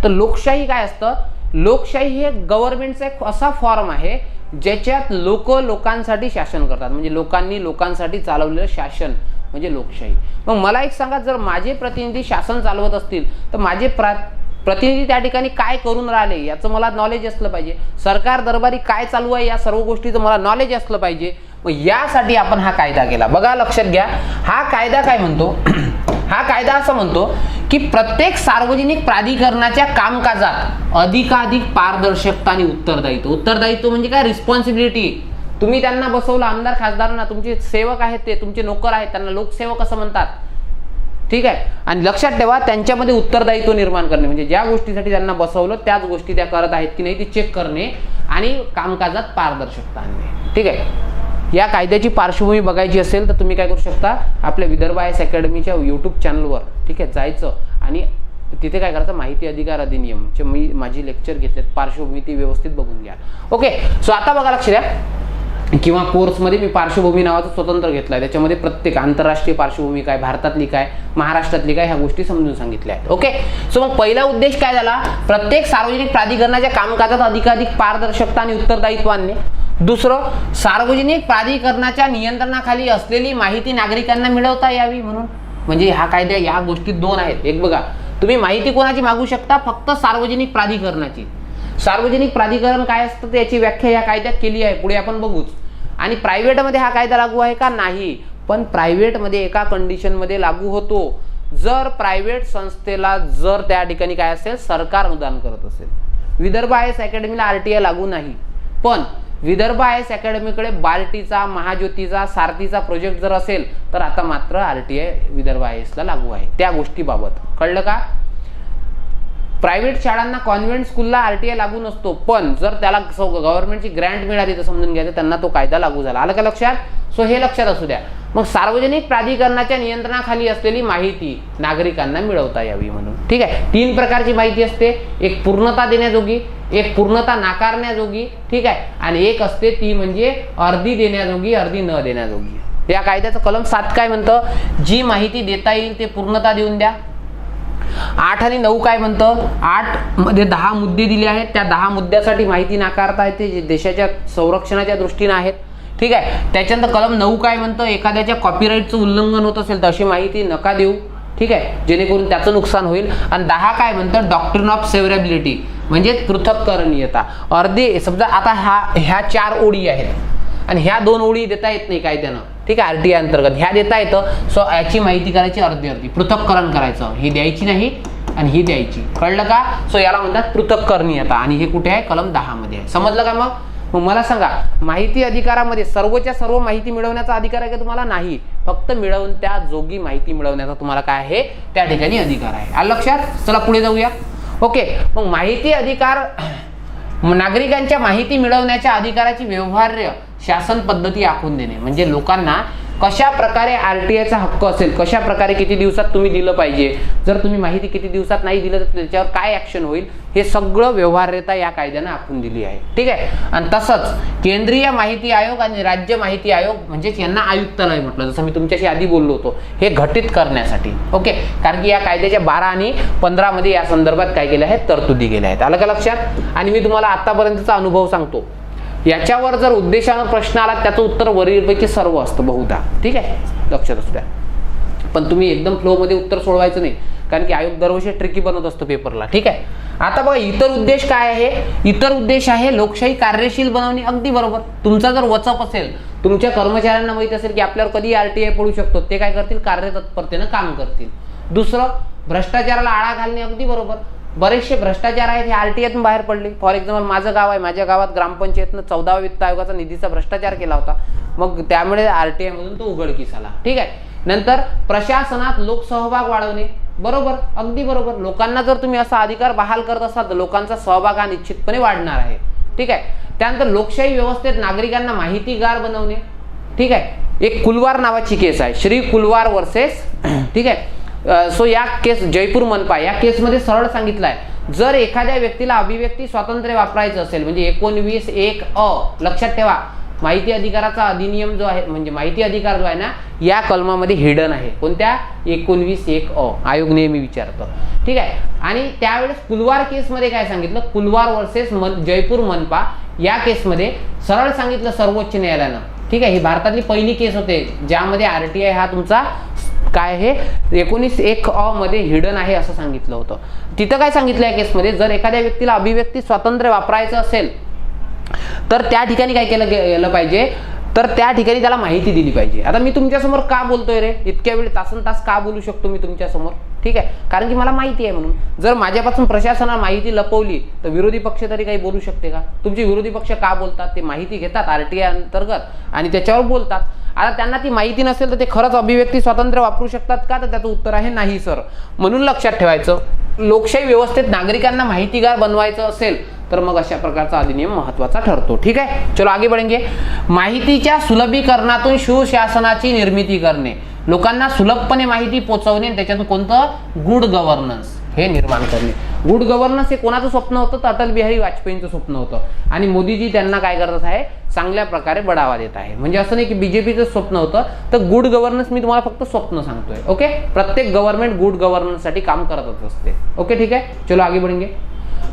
तर लोकशाही काय असतं, लोकशाही हे गव्हर्नमेंटचा एक असा फॉर्म आहे ज्याच्यात लोकांसाठी शासन करतात, म्हणजे लोकांनी लोकांसाठी चालवलेलं शासन म्हणजे लोकशाही. मग मला एक सांगा, जर माझे प्रतिनिधी शासन चालवत असतील तर माझे प्रतिनिधी त्या ठिकाणी काय करून राहिले याचं मला नॉलेज असलं पाहिजे. सरकार दरबारी काय चालू आहे या सर्व गोष्टीचं मला नॉलेज असलं पाहिजे. मग यासाठी आपण हा कायदा केला. बघा लक्षात घ्या, हा कायदा काय म्हणतो, हा कायदा असं म्हणतो की प्रत्येक सार्वजनिक प्राधिकरणाच्या कामकाजात अधिकाधिक पारदर्शकता आणि उत्तरदायित्व. उत्तरदायित्व म्हणजे काय, रिस्पॉन्सिबिलिटी. तुम्ही त्यांना बसवलं, आमदार खासदारांना, तुमचे सेवक आहेत ते, तुमचे नोकर आहेत, त्यांना लोकसेवक असं म्हणतात, ठीक आहे. आणि लक्षात ठेवा, त्यांच्यामध्ये उत्तरदायित्व निर्माण करणे म्हणजे ज्या गोष्टीसाठी त्यांना बसवलं त्याच गोष्टी त्या करत आहेत की नाही ते चेक करणे आणि कामकाजात पारदर्शकता आणणे, ठीक आहे. या कायद्याची पार्श्वभूमी बघायची असेल तर तुम्ही काय करू शकता, आपल्या विदर्भ IAS अकॅडमीच्या YouTube चॅनलवर, ठीक आहे, जायचं आणि तिथे काय करायचं, माहिती अधिकार अधिनियमचे मी माझी लेक्चर घेतलेत, पार्श्वभूमी ती व्यवस्थित बघून घ्या. ओके, सो आता बघा लक्ष द्या, किंवा कोर्समध्ये मी पार्श्वभूमी नावाचं स्वतंत्र घेतलं आहे. त्याच्यामध्ये प्रत्येक आंतरराष्ट्रीय पार्श्वभूमी काय, भारतातली काय, महाराष्ट्रातली काय, ह्या गोष्टी समजून सांगितल्या आहेत. ओके, सो मग पहिला उद्देश काय झाला, प्रत्येक सार्वजनिक प्राधिकरणाच्या कामकाजात अधिकाधिक पारदर्शकता आणि उत्तरदायित्व आणणे. दुसरं, सार्वजनिक प्राधिकरणाच्या नियंत्रणाखाली असलेली माहिती नागरिकांना मिळवता यावी म्हणून. म्हणजे हा कायदा या गोष्टीत दोन आहेत. एक बघा, तुम्ही माहिती कोणाची मागू शकता, फक्त सार्वजनिक प्राधिकरणाची. सार्वजनिक प्राधिकरण काय असतं याची व्याख्या या कायद्यात केली आहे, पुढे आपण बघूच. आणि प्रायव्हेटमध्ये हा कायदा लागू आहे का, नाही. पण प्रायव्हेटमध्ये एका कंडिशनमध्ये लागू होतो, जर प्रायव्हेट संस्थेला जर त्या ठिकाणी काय असेल, सरकार अनुदान करत असेल. विदर्भ IAS अकॅडमीला RTI लागू नाही, पण विदर्भ IAS अकॅडमीकडे बार्टीचा, महाज्योतीचा, सारथीचा प्रोजेक्ट जर असेल तर आता मात्र RTI विदर्भ IAS ला लागू आहे त्या गोष्टीबाबत. कळलं का? प्रायव्हेट शाळांना, कॉन्व्हेंट स्कूलला RTI लागू नसतो, पण जर त्याला गव्हर्नमेंटची ग्रँट मिळाली तर समजून घ्यायचं त्यांना तो कायदा लागू झाला. आलं का लक्षात? सो हे लक्षात असू द्या. मग सार्वजनिक प्राधिकरणाच्या नियंत्रणाखाली असलेली माहिती नागरिकांना मिळवता यावी म्हणून, ठीक आहे. 3 प्रकारची माहिती असते, एक पूर्णता देण्याजोगी, एक पूर्णता नाकारण्याजोगी, ठीक आहे, आणि एक असते ती म्हणजे अर्धी देण्याजोगी, अर्धी न देण्याजोगी. या कायद्याचं कलम 7 काय म्हणतं, जी माहिती देता येईल ते पूर्णता देऊन द्या. 8 आणि 9 काय म्हणतं, 8 मध्ये 10 मुद्दे दिले आहेत, त्या 10 मुद्द्यासाठी माहिती नाकारता येते जे देशाच्या संरक्षणाच्या दृष्टीने आहेत, ठीक आहे. त्याच्यानंतर कलम 9 काय म्हणतं, एखाद्याच्या कॉपीराईटचं उल्लंघन होत असेल तर अशी माहिती नका देऊ, ठीक आहे, जेणेकरून त्याचं नुकसान होईल. आणि 10 काय म्हणतं, डॉक्ट्रिन ऑफ सेव्हरेबिलिटी म्हणजे पृथक्करणीयता. अर्धे समजा आता ह्या 4 ओळी आहेत आणि ह्या 2 ओळी देता येत नाही कायद्यानं, ठीक आहे, RTI अंतर्गत ह्या देता येतं. सो याची माहिती करायची अर्धी, पृथक्करण करायचं, ही द्यायची नाही आणि ही द्यायची. कळलं का? सो याला म्हणतात पृथक्करणीयता आणि हे कुठे आहे, कलम 10 मध्ये आहे. समजलं का? मग मला सांगा, माहिती अधिकारामध्ये सर्वच्या सर्व माहिती मिळवण्याचा अधिकार आहे का तुम्हाला? नाही, फक्त मिळवून त्या जोगी माहिती मिळवण्याचा तुम्हाला काय आहे, त्या ठिकाणी अधिकार आहे. आलं लक्षात? चला पुढे जाऊया. ओके, मग माहिती अधिकार नागरिकांच्या माहिती मिळवण्याच्या अधिकाराची व्यवहार्य शासन पद्धती आखून देणे, म्हणजे लोकांना कशा प्रकारे आरटीआयचा हक्क असेल, कशा प्रकारे किती दिवसात तुम्ही दिलं पाहिजे, जर तुम्ही माहिती किती दिवसात नाही दिलं तर त्याच्यावर काय ऍक्शन होईल, हे सगळं व्यवहार्यता या कायद्यानं आखून दिली आहे. ठीक आहे. आणि तसंच केंद्रीय माहिती आयोग आणि राज्य माहिती आयोग म्हणजेच यांना आयुक्तालय म्हटलं, जसं मी तुमच्याशी आधी बोललो होतो, हे घटित करण्यासाठी. ओके. कारण की या कायद्याच्या 12 आणि 15 मध्ये या संदर्भात काय केलं आहे, तरतुदी केल्या आहेत. आलं का लक्षात? आणि मी तुम्हाला आतापर्यंतचा अनुभव सांगतो. याच्यावर जर उद्देशानं प्रश्न आला त्याचं उत्तर वरीलपैकी सर्व असतं बहुधा. ठीक आहे, लक्षात असू द्या. पण तुम्ही एकदम फ्लो मध्ये उत्तर सोडवायचं नाही, कारण की आयोग दरवर्षी ट्रिकी बनवत असतो पेपरला. ठीक आहे. आता बघा इतर उद्देश काय आहे. इतर उद्देश आहे लोकशाही कार्यशील बनवणे. अगदी बरोबर. तुमचा जर वचप असेल, तुमच्या कर्मचाऱ्यांना माहित असेल की आपल्यावर कधी आरटीआय पडू शकतो, ते काय करतील, कार्यतत्परतेनं काम करतील. दुसरं, भ्रष्टाचाराला आळा घालणे. अगदी बरोबर. बरेचसे भ्रष्टाचार आहेत हे आरटीआयतून बाहेर पडले. फॉर एक्झाम्पल माझं गाव आहे, माझ्या गावात ग्रामपंचायतनं 14व्या वित्त आयोगाचा निधीचा भ्रष्टाचार केला होता, मग त्यामुळे आरटीआय मधून तो उघडकीस आला. ठीक आहे. नंतर प्रशासनात लोकसहभाग वाढवणे. बरोबर, अगदी बरोबर. लोकांना जर तुम्ही असा अधिकार बहाल करत असाल तर लोकांचा सहभाग हा निश्चितपणे वाढणार आहे. ठीक आहे. त्यानंतर लोकशाही व्यवस्थेत नागरिकांना माहितीगार बनवणे. ठीक आहे. एक कुलवार नावाची केस आहे, श्री कुलवार वर्सेस. ठीक आहे. सो या केस जयपूर मनपा या केसमध्ये सरळ सांगितलं आहे, जर एखाद्या व्यक्तीला अभिव्यक्ती स्वातंत्र्य वापरायचं असेल, म्हणजे 19(1)(अ) लक्षात ठेवा, माहिती अधिकाराचा अधिनियम जो आहे, म्हणजे माहिती अधिकार जो आहे ना, या कलमामध्ये हिडन आहे. कोणत्या? 19(1)(अ). आयोग नेहमी विचारतो. ठीक आहे. आणि त्यावेळेस कुलवार केसमध्ये काय सांगितलं, कुलवार वर्सेस जयपूर मनपा या केसमध्ये सरळ सांगितलं सर्वोच्च न्यायालयानं. ठीक आहे. ही भारतातली पहिली केस होते ज्यामध्ये आरटीआय हा तुमचा काय आहे 19(1)(अ) मध्ये हिडन आहे असं सांगितलं होतं. तिथं काय सांगितलं या केसमध्ये, जर एखाद्या व्यक्तीला अभिव्यक्ती स्वातंत्र्य वापरायचं असेल तर त्या ठिकाणी काय केलं गेलं पाहिजे, तर त्या ठिकाणी त्याला माहिती दिली पाहिजे. आता मी तुमच्यासमोर का बोलतोय रे, इतक्या वेळ तासन तास का बोलू शकतो मी तुमच्यासमोर? ठीक आहे, कारण की मला माहिती आहे म्हणून. जर माझ्यापासून प्रशासनाला माहिती लपवली तर विरोधी पक्ष तरी काही बोलू शकते का? तुमचे विरोधी पक्ष का बोलतात? ते माहिती घेतात आरटीआय अंतर्गत आणि त्याच्यावर बोलतात. आता त्यांना ती माहिती नसेल तर ते खरंच अभिव्यक्ती स्वातंत्र्य वापरू शकतात का? तर त्याचं उत्तर आहे नाही सर. म्हणून लक्षात ठेवायचं, लोकशाही व्यवस्थेत नागरिकांना माहितीगार बनवायचं असेल तर मग अशा प्रकारचा अधिनियम महत्वाचा ठरतो. ठीक आहे. चलो आगे बढ़ेंगे. माहितीच्या सुलभीकरणातून सुशासनाची निर्मिती करणे, लोकांना सुलभपणे माहिती पोहोचवणे, त्याच्यातून कोणतं गुड गव्हर्नन्स हे निर्माण करणे. गुड गव्हर्नन्स हे कोणाचं स्वप्न होतं? तर अटल बिहारी वाजपेयींचं स्वप्न होतं आणि मोदीजी त्यांना काय करत आहे, चांगल्या प्रकारे बढावा देत आहे. म्हणजे असं नाही की बीजेपीचं स्वप्न होतं, तर गुड गव्हर्नन्स मी तुम्हाला फक्त स्वप्न सांगतोय. ओके. प्रत्येक गव्हर्नमेंट गुड गव्हर्नन्स साठी काम करतच असते. ओके. ठीक आहे. चलो आगे बढ़ेंगे.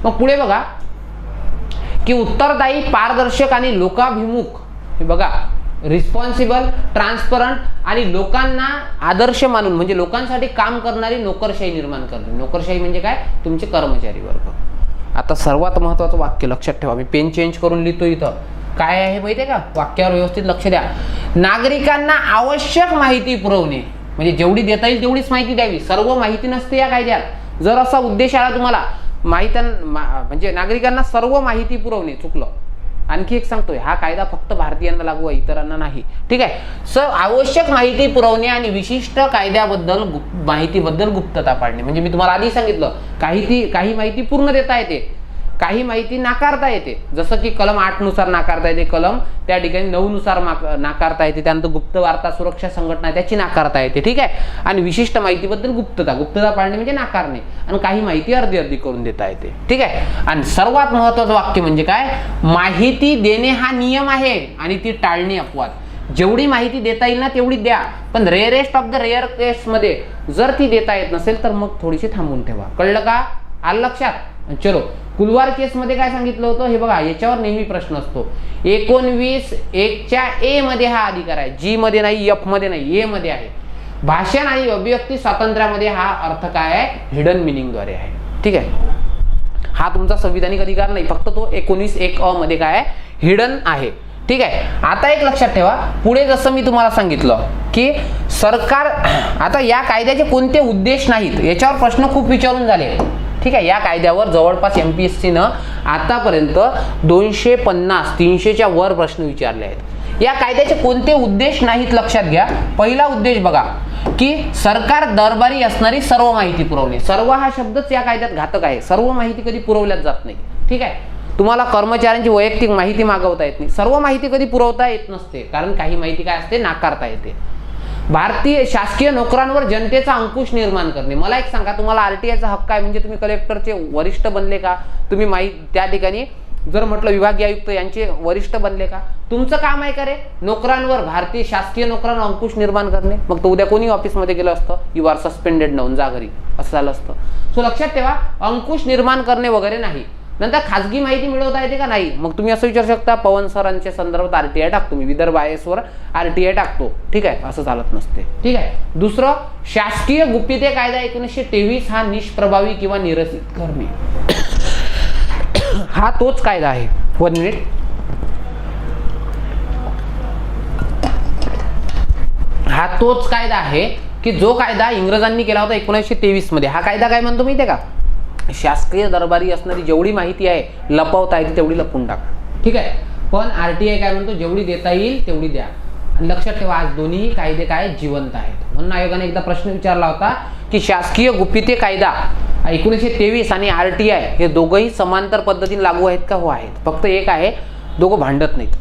मग पुढे बघा की उत्तरदायी, पारदर्शक आणि लोकाभिमुख, हे बघा रिस्पॉन्सिबल, ट्रान्सपरंट आणि लोकांना आदर्श मानून, म्हणजे लोकांसाठी काम करणारी नोकरशाही निर्माण करणे. नोकरशाही म्हणजे काय? तुमचे कर्मचारी वर्ग. आता सर्वात महत्वाचं वाक्य लक्षात ठेवा, मी पेन चेंज करून लिहितो इथं. काय आहे माहितीये का? वाक्यावर व्यवस्थित लक्ष द्या. नागरिकांना आवश्यक माहिती पुरवणे, म्हणजे जेवढी देता येईल तेवढीच माहिती द्यावी. सर्व माहिती नसते या कायद्यात. जर असा उद्देश आला तुम्हाला म्हणजे नागरिकांना सर्व माहिती पुरवणे, चुकलं. आणखी एक सांगतोय, हा कायदा फक्त भारतीयांना लागू आहे, इतरांना नाही. ठीक आहे. आवश्यक माहिती पुरवणे आणि विशिष्ट कायद्याबद्दल माहितीबद्दल गुप्तता पाळणे. म्हणजे मी तुम्हाला आधी सांगितलं, काही माहिती पूर्ण देता येते, काही माहिती नाकारता येते. जसं की कलम 8 नुसार नाकारता येते, कलम त्या ठिकाणी 9 नुसार नाकारता येते. त्यानंतर गुप्त वार्ता सुरक्षा संघटना त्याची नाकारता येते. ठीक आहे. आणि विशिष्ट माहितीबद्दल गुप्तता पाळणे म्हणजे नाकारणे, आणि काही माहिती अर्धी करून देता येते. ठीक आहे. आणि सर्वात महत्वाचं वाक्य म्हणजे काय? माहिती देणे हा नियम आहे आणि ती टाळणे अपवाद. जेवढी माहिती देता येईल ना तेवढी द्या, पण रेअरेस्ट ऑफ द रेअर केस मध्ये जर ती देता येत नसेल तर मग थोडीशी थांबून ठेवा. कळलं का? आलं लक्षात? चलो, कुलवार केस मध्ये काय सांगितलं होतं हे बघा, याच्यावर नेहमी प्रश्न असतो. 19(1)(a) मध्ये हा अधिकार आहे, जी मध्ये नाही, एफ मध्ये नाही, ए मध्ये आहे. भाषण आणि अभिव्यक्ती स्वातंत्र्यामध्ये हा अर्थ काय आहे? हिडन मिनिंग द्वारे आहे. ठीक आहे. हा तुमचा संविधानिक अधिकार नाही, फक्त तो 19(1)(अ) मध्ये काय आहे? हिडन आहे. ठीक आहे. आता एक लक्षात ठेवा, पुढे जसं मी तुम्हाला सांगितलं की सरकार, आता या कायद्याचे कोणते उद्देश नाहीत याच्यावर प्रश्न खूप विचारून झाले. ठीक आहे. या कायद्यावर जवळपास MPSC न आतापर्यंत 250-300च्या वर प्रश्न विचारले आहेत. या कायद्याचे कोणते उद्देश नाहीत लक्षात घ्या. पहिला उद्देश बघा की सरकार दरबारी असणारी सर्व माहिती पुरवणे. सर्व हा शब्दच या कायद्यात घातक आहे. सर्व माहिती कधी पुरवल्याच जात नाही. ठीक आहे. तुम्हाला कर्मचाऱ्यांची वैयक्तिक माहिती मागवता येत नाही. सर्व माहिती कधी पुरवता येत नसते, कारण काही माहिती काय असते नाकारता येते. भारतीय शासकीय नोकरांवर जनतेचा अंकुश निर्माण करणे. मला एक सांगा, तुम्हाला आरटीआयचा हक्क आहे म्हणजे तुम्ही कलेक्टरचे वरिष्ठ बनले का? तुम्ही त्या ठिकाणी जर म्हटलं विभागीय आयुक्त यांचे वरिष्ठ बनले का? तुमचं काम आहे का रे नोकरांवर, भारतीय शासकीय नोकरांवर अंकुश निर्माण करणे? मग तो उद्या कोणी ऑफिसमध्ये गेलं असतं, यू आर सस्पेंडेड नाऊन जा घरी, असं झालं असतं. सो लक्षात ठेवा, अंकुश निर्माण करणे वगैरे नाही. नंतर खाजगी माहिती मिळवता येते का? नाही. मग तुम्ही असं विचारू शकता, पवन सरांच्या संदर्भात आरटीआय टाकतो मी, विदर्भ IAS वर आरटीआय टाकतो, ठीक आहे, असं चालत नसते. ठीक आहे. दुसरं, शासकीय गुप्तते कायदा 1923 हा निष्प्रभावी किंवा निरसित करणे. हा तोच कायदा आहे. 1 मिनिट. हा तोच कायदा आहे की जो कायदा इंग्रजांनी केला होता 1923 मध्ये. हा कायदा काय म्हणतो माहितीये का? शासकीय दरबारी असणारी जेवढी माहिती आहे लपवता येते तेवढी लपवून टाका. ठीक आहे. पण आरटीआय काय म्हणतो, जेवढी देता येईल तेवढी द्या. आणि लक्षात ठेवा, आज दोन्ही कायदे काय जिवंत आहेत. म्हणून आयोगाने एकदा प्रश्न विचारला होता की शासकीय गुप्तते कायदा 1923 आणि आरटीआय हे दोघंही समांतर पद्धतीने लागू आहेत का? हो आहेत. फक्त एक आहे, दोघं भांडत नाहीत.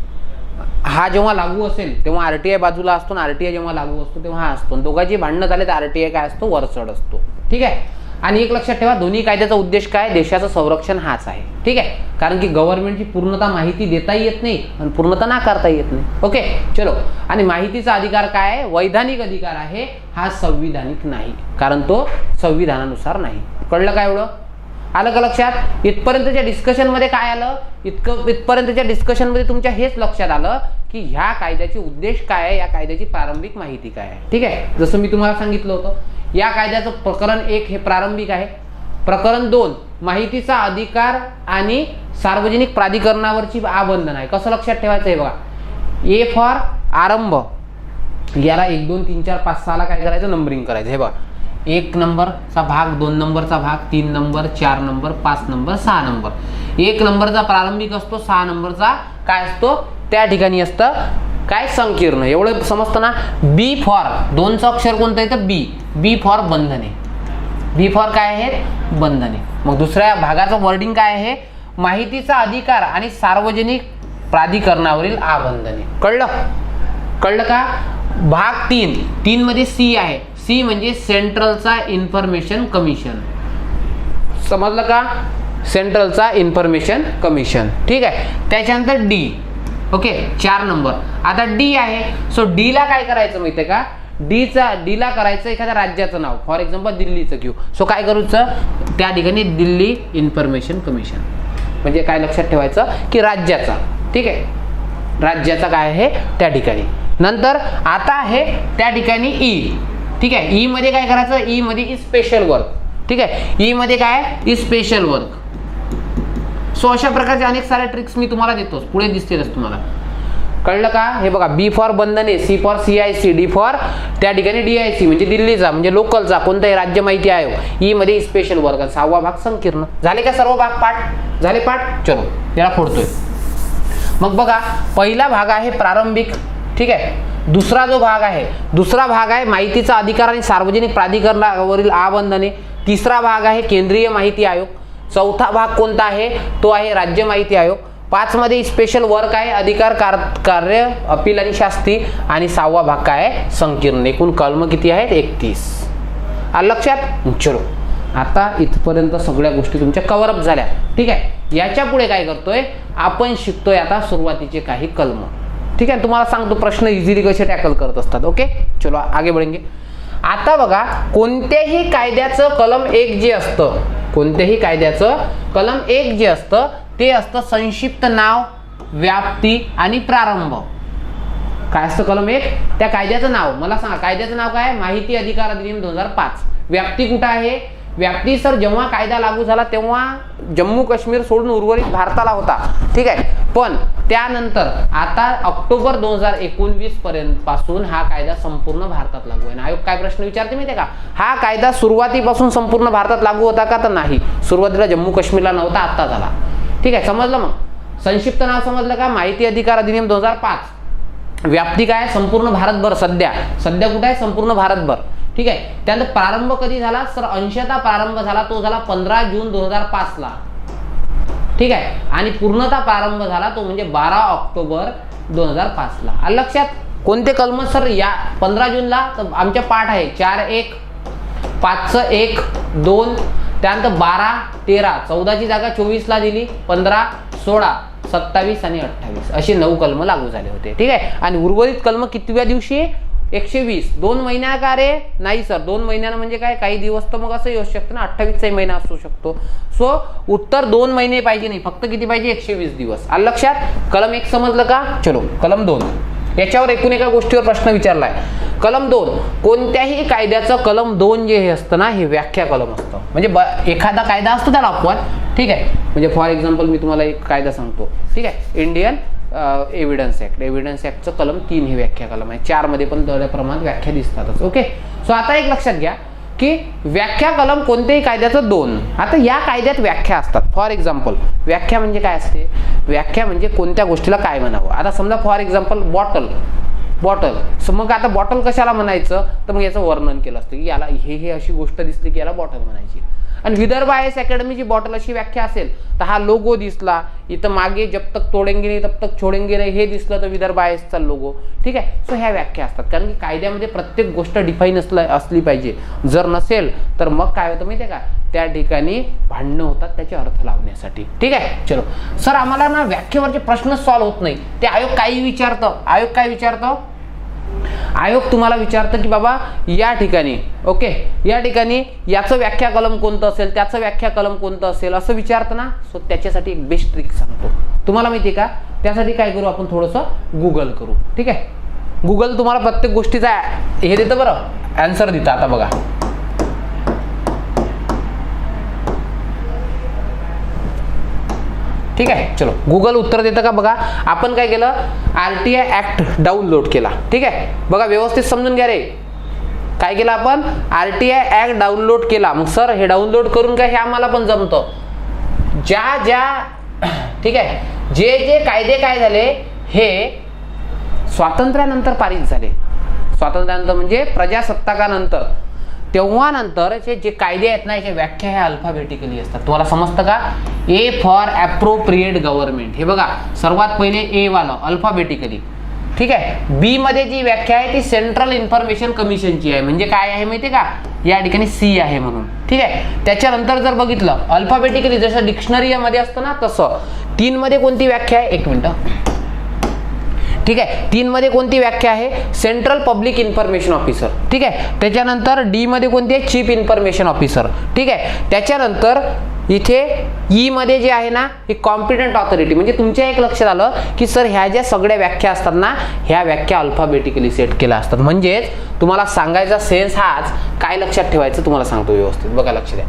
हा जेव्हा लागू असेल तेव्हा आरटीआय बाजूला असतो, आणि आरटीआय जेव्हा लागू असतो तेव्हा हा असतो. दोघांची भांडणं झाले तर आरटीआय काय असतो, वरचढ असतो. ठीक आहे. आणि एक लक्षात ठेवा, दोन्ही कायद्याचा उद्देश काय? देशाचं संरक्षण हाच आहे. ठीक आहे. कारण की गव्हर्नमेंटची पूर्णतः माहिती देताही येत नाही आणि पूर्णतः नाकारताही येत नाही. ओके, चलो. आणि माहितीचा अधिकार काय आहे? वैधानिक अधिकार आहे, हा संविधानिक नाही, कारण तो संविधानानुसार नाही. कळलं का एवढं? आलं का लक्षात? इथपर्यंतच्या डिस्कशनमध्ये काय आलं? इथपर्यंतच्या डिस्कशनमध्ये तुमच्या हेच लक्षात आलं की ह्या कायद्याचे उद्देश काय आहे, या कायद्याची प्रारंभिक माहिती काय आहे. ठीक आहे. जसं मी तुम्हाला सांगितलं होतं, या कायद्याचं प्रकरण 1 हे प्रारंभिक आहे. प्रकरण 2 माहितीचा अधिकार आणि सार्वजनिक प्राधिकरणावरची आबंधन आहे. कसं लक्षात ठेवायचं आहे बघा. ए फॉर आरंभ, याला 1 2 3 4 5 6 ला काय करायचं? नंबरिंग करायचं. हे बघा, 1 नंबरचा भाग, 2 नंबरचा भाग, 3 नंबर, 4 नंबर, 5 नंबर, 6 नंबर. 1 नंबरचा प्रारंभिक असतो, 6 नंबरचा काय असतो? त्या ठिकाणी असतं काय? संकीर्ण. एवढं समजतं ना? बी फॉर, 2चं अक्षर कोणतं येतं? बी. बी फॉर बंधने. बी फॉर काय आहे? बंधने. मग दुसऱ्या भागाचं वर्डिंग काय आहे? माहितीचा अधिकार आणि सार्वजनिक प्राधिकरणावरील आबंधने. कळलं? कळलं का? भाग 3 मध्ये सी आहे. सी म्हणजे सेंट्रलचा इन्फॉर्मेशन कमिशन. समजलं का? सेंट्रलचा इन्फॉर्मेशन कमिशन. ठीक आहे. त्याच्यानंतर डी. Okay, 4 number. आता डी आहे. सो डी ला काय करायचं माहिती आहे का? डी ला करायचं एखाद्या राज्याचं नाव. फॉर एक्झाम्पल दिल्लीचं घेऊ. सो काय करायचं? त्या ठिकाणी दिल्ली इन्फॉर्मेशन कमिशन. म्हणजे काय लक्षात ठेवायचं की राज्याचा. ठीक आहे. राज्याचा काय आहे त्या ठिकाणी. नंतर आता आहे त्या ठिकाणी ई. ठीक आहे. ई मध्ये काय करायचं? ई मध्ये इज स्पेशल वर्क. ठीक आहे. ई मध्ये काय? Is special work. सो अशा प्रकारचे अनेक सारे ट्रिक्स मी तुम्हाला देतोच, पुढे दिसतीलच तुम्हाला. कळलं का? हे बघा, बी फॉर बंधने, C for CIC, D for त्या ठिकाणी DIC म्हणजे दिल्लीचा म्हणजे लोकलचा कोणताही राज्य माहिती आयोग. ई मध्ये स्पेशल वर्क. 6वा भाग संकीर्ण. झाले का सर्व भाग पाठ? झाले पाठ? चलो, याला फोडतोय. मग बघा, पहिला भाग आहे प्रारंभिक. ठीक आहे. दुसरा जो भाग आहे, दुसरा भाग आहे माहितीचा अधिकार आणि सार्वजनिक प्राधिकरणावरील आबंधने. तिसरा भाग आहे केंद्रीय माहिती आयोग. चौथा भाग कोणता आहे? तो आहे राज्य माहिती आयोग. 5 मध्ये स्पेशल वर्क आहे, अधिकार, कार्य, अपील आणि शास्ती. आणि 6वा भाग काय आहे? संकीर्ण. एकूण कलम किती आहेत? 31. आलं लक्षात? चलो, आता इथपर्यंत सगळ्या गोष्टी तुमच्या कव्हरअप झाल्या. ठीक आहे. याच्या पुढे काय करतोय आपण? शिकतोय आता सुरुवातीचे काही कलम. ठीक आहे. तुम्हाला सांगतो प्रश्न इझिली कसे टॅकल करत असतात. ओके, चलो आगे बढेंगे. आता बघा, कोणत्याही कायद्याचं कलम 1 जे असतं, कोणत्याही कायद्याचं कलम 1 जे असतं ते असतं संक्षिप्त नाव, व्याप्ती आणि प्रारंभ. काय असतं कलम 1? त्या कायद्याचं नाव. मला सांगा, कायद्याचं नाव काय? माहिती अधिकार अधिनियम 2005. व्याप्ती कुठं आहे? व्याप्ती सर जेव्हा कायदा लागू झाला तेव्हा जम्मू काश्मीर सोडून उर्वरित भारताला होता. ठीक आहे. पण त्यानंतर आता ऑक्टोबर 2019 पर्यंत पासून हा कायदा संपूर्ण भारतात लागू आहे. आयोग काय प्रश्न विचारते माहिती आहे का? हा कायदा सुरुवातीपासून संपूर्ण भारतात लागू होता का? तर नाही. सुरुवातीला जम्मू काश्मीरला नव्हता, आता झाला. ठीक आहे. समजलं? मग संक्षिप्त नाव समजलं का? माहिती अधिकार अधिनियम 2005. व्याप्ती काय? संपूर्ण भारतभर. सध्या कुठे आहे? संपूर्ण भारतभर. ठीक आहे. त्यानंतर प्रारंभ कधी झाला? सर अंशतः प्रारंभ झाला, तो झाला 15 जून 2005 ला. ठीक आहे, आणि पूर्णतः प्रारंभ झाला तो म्हणजे 12 ऑक्टोबर 2005 ला. आलं लक्षात? कोणते कलम सर? या 15 जूनला तर आमच्या पाठ आहे 4(1), 5(1), 2, त्यानंतर 12, 13, 14ची जागा 24 ला दिली, 15, 16, 27 आणि 28 असे 9 कलम लागू झाले होते. ठीक आहे, आणि उर्वरित कलम कितव्या दिवशी? 120. 2 महिन्या का रे? नाही सर, 2 महिन्यानं म्हणजे काय, काही दिवस तर मग असंही असू शकतं ना, 28चा महिना असू शकतो. सो उत्तर 2 महिने पाहिजे नाही, फक्त किती पाहिजे? 120 दिवस. आलं लक्षात? कलम 1 समजलं का? चलो कलम 2. याच्यावर एकूण एका गोष्टीवर प्रश्न विचारलाय. कलम 2, कोणत्याही कायद्याचं कलम 2 जे हे असतं ना, हे व्याख्या कलम असतं. म्हणजे एखादा कायदा असतो त्याला अपवाद. ठीक आहे, म्हणजे फॉर एक्झाम्पल मी तुम्हाला एक कायदा सांगतो. ठीक आहे, इंडियन एव्हिडन्स ऍक्ट. एव्हिडन्स ऍक्टचं कलम 3 हे व्याख्या कलम आहे. 4 मध्ये पण थोड्या प्रमाणात व्याख्या दिसतातच. ओके, सो आता एक लक्षात घ्या की व्याख्या कलम कोणत्याही कायद्याचं 2. आता या कायद्यात व्याख्या असतात. फॉर एक्झाम्पल व्याख्या म्हणजे काय असते? व्याख्या म्हणजे कोणत्या गोष्टीला काय म्हणावं. आता समजा फॉर एक्झाम्पल बॉटल. मग आता बॉटल कशाला म्हणायचं? तर मग याचं वर्णन केलं असतं की याला हे अशी गोष्ट दिसली की याला बॉटल म्हणायची. आणि विदर्भ IAS अकॅडमीची बॉटल अशी व्याख्या असेल तर हा लोगो दिसला इथं मागे, जब तक तोडेंगे नाही तब तक छोडेंगे नाही हे दिसलं तर विदर्भ IASचा लोगो. ठीक आहे, सो ह्या व्याख्या असतात. कारण की कायद्यामध्ये प्रत्येक गोष्ट डिफाईन असली पाहिजे. जर नसेल तर मग काय होतं माहिती आहे का? त्या ठिकाणी भांडणं होतात त्याचे अर्थ लावण्यासाठी. ठीक आहे, चलो सर आम्हाला ना व्याख्येवरचे प्रश्न सॉल्व्ह होत नाही, ते आयोग काही विचारतं. आयोग काय विचारतं? आयोग तुम्हाला विचारतं की बाबा या ठिकाणी, ओके, या ठिकाणी याचं व्याख्या कलम कोणतं असेल, त्याचं व्याख्या कलम कोणतं असेल असं विचारतं ना. सो त्याच्यासाठी एक बेस्ट ट्रिक सांगतो तुम्हाला, माहिती आहे का? त्यासाठी काय करू आपण? थोडंसं गुगल करू. ठीक आहे, गुगल तुम्हाला प्रत्येक गोष्टीचा हे देतं, बरं आन्सर देतं. आता बघा, ठीक आहे, चलो गुगल उत्तर देतं का बघा. आपण काय केलं? RTI ऍक्ट डाउनलोड केला. ठीक आहे, बघा व्यवस्थित समजून घ्या रे. काय केलं आपण? RTI ऍक्ट डाउनलोड केला. मग सर हे डाउनलोड करून काय हे आम्हाला पण जमतं. ठीक आहे, जे कायदे काय झाले हे स्वातंत्र्यानंतर पारित झाले. स्वातंत्र्यानंतर म्हणजे प्रजासत्ताकानंतर, तेव्हा नंतरचे जे कायदे आहेत ना, याच्या व्याख्या ह्या अल्फाबेटिकली असतात. तुम्हाला समजतं का? A for appropriate government. हे बघा सर्वात पहिले A वाला अल्फाबेटिकली. ठीक आहे, बी मध्ये जी व्याख्या आहे ती सेंट्रल इन्फॉर्मेशन कमिशनची आहे. म्हणजे काय आहे माहिती आहे का? या ठिकाणी C आहे म्हणून. ठीक आहे, त्याच्यानंतर जर बघितलं अल्फाबेटिकली जसं डिक्शनरी मध्ये असतं ना तसं 3 मध्ये कोणती व्याख्या आहे? 1 मिनिट. ठीक आहे, 3 मध्ये कोणती व्याख्या आहे? Central public information officer. ठीक आहे, त्याच्यानंतर D मध्ये कोणती आहे? Chief information officer. ठीक आहे, त्याच्यानंतर इथे ई मध्ये जे आहे ना ही कॉम्पिटंट ऑथॉरिटी. म्हणजे तुमच्या एक लक्षात आलं की सर ह्या ज्या सगळ्या व्याख्या असतात ना ह्या व्याख्या अल्फाबेटिकली सेट केल्या असतात. म्हणजेच तुम्हाला सांगायचा सेन्स हाच. काय लक्षात ठेवायचं तुम्हाला सांगतो व्यवस्थित, बघा लक्ष द्या.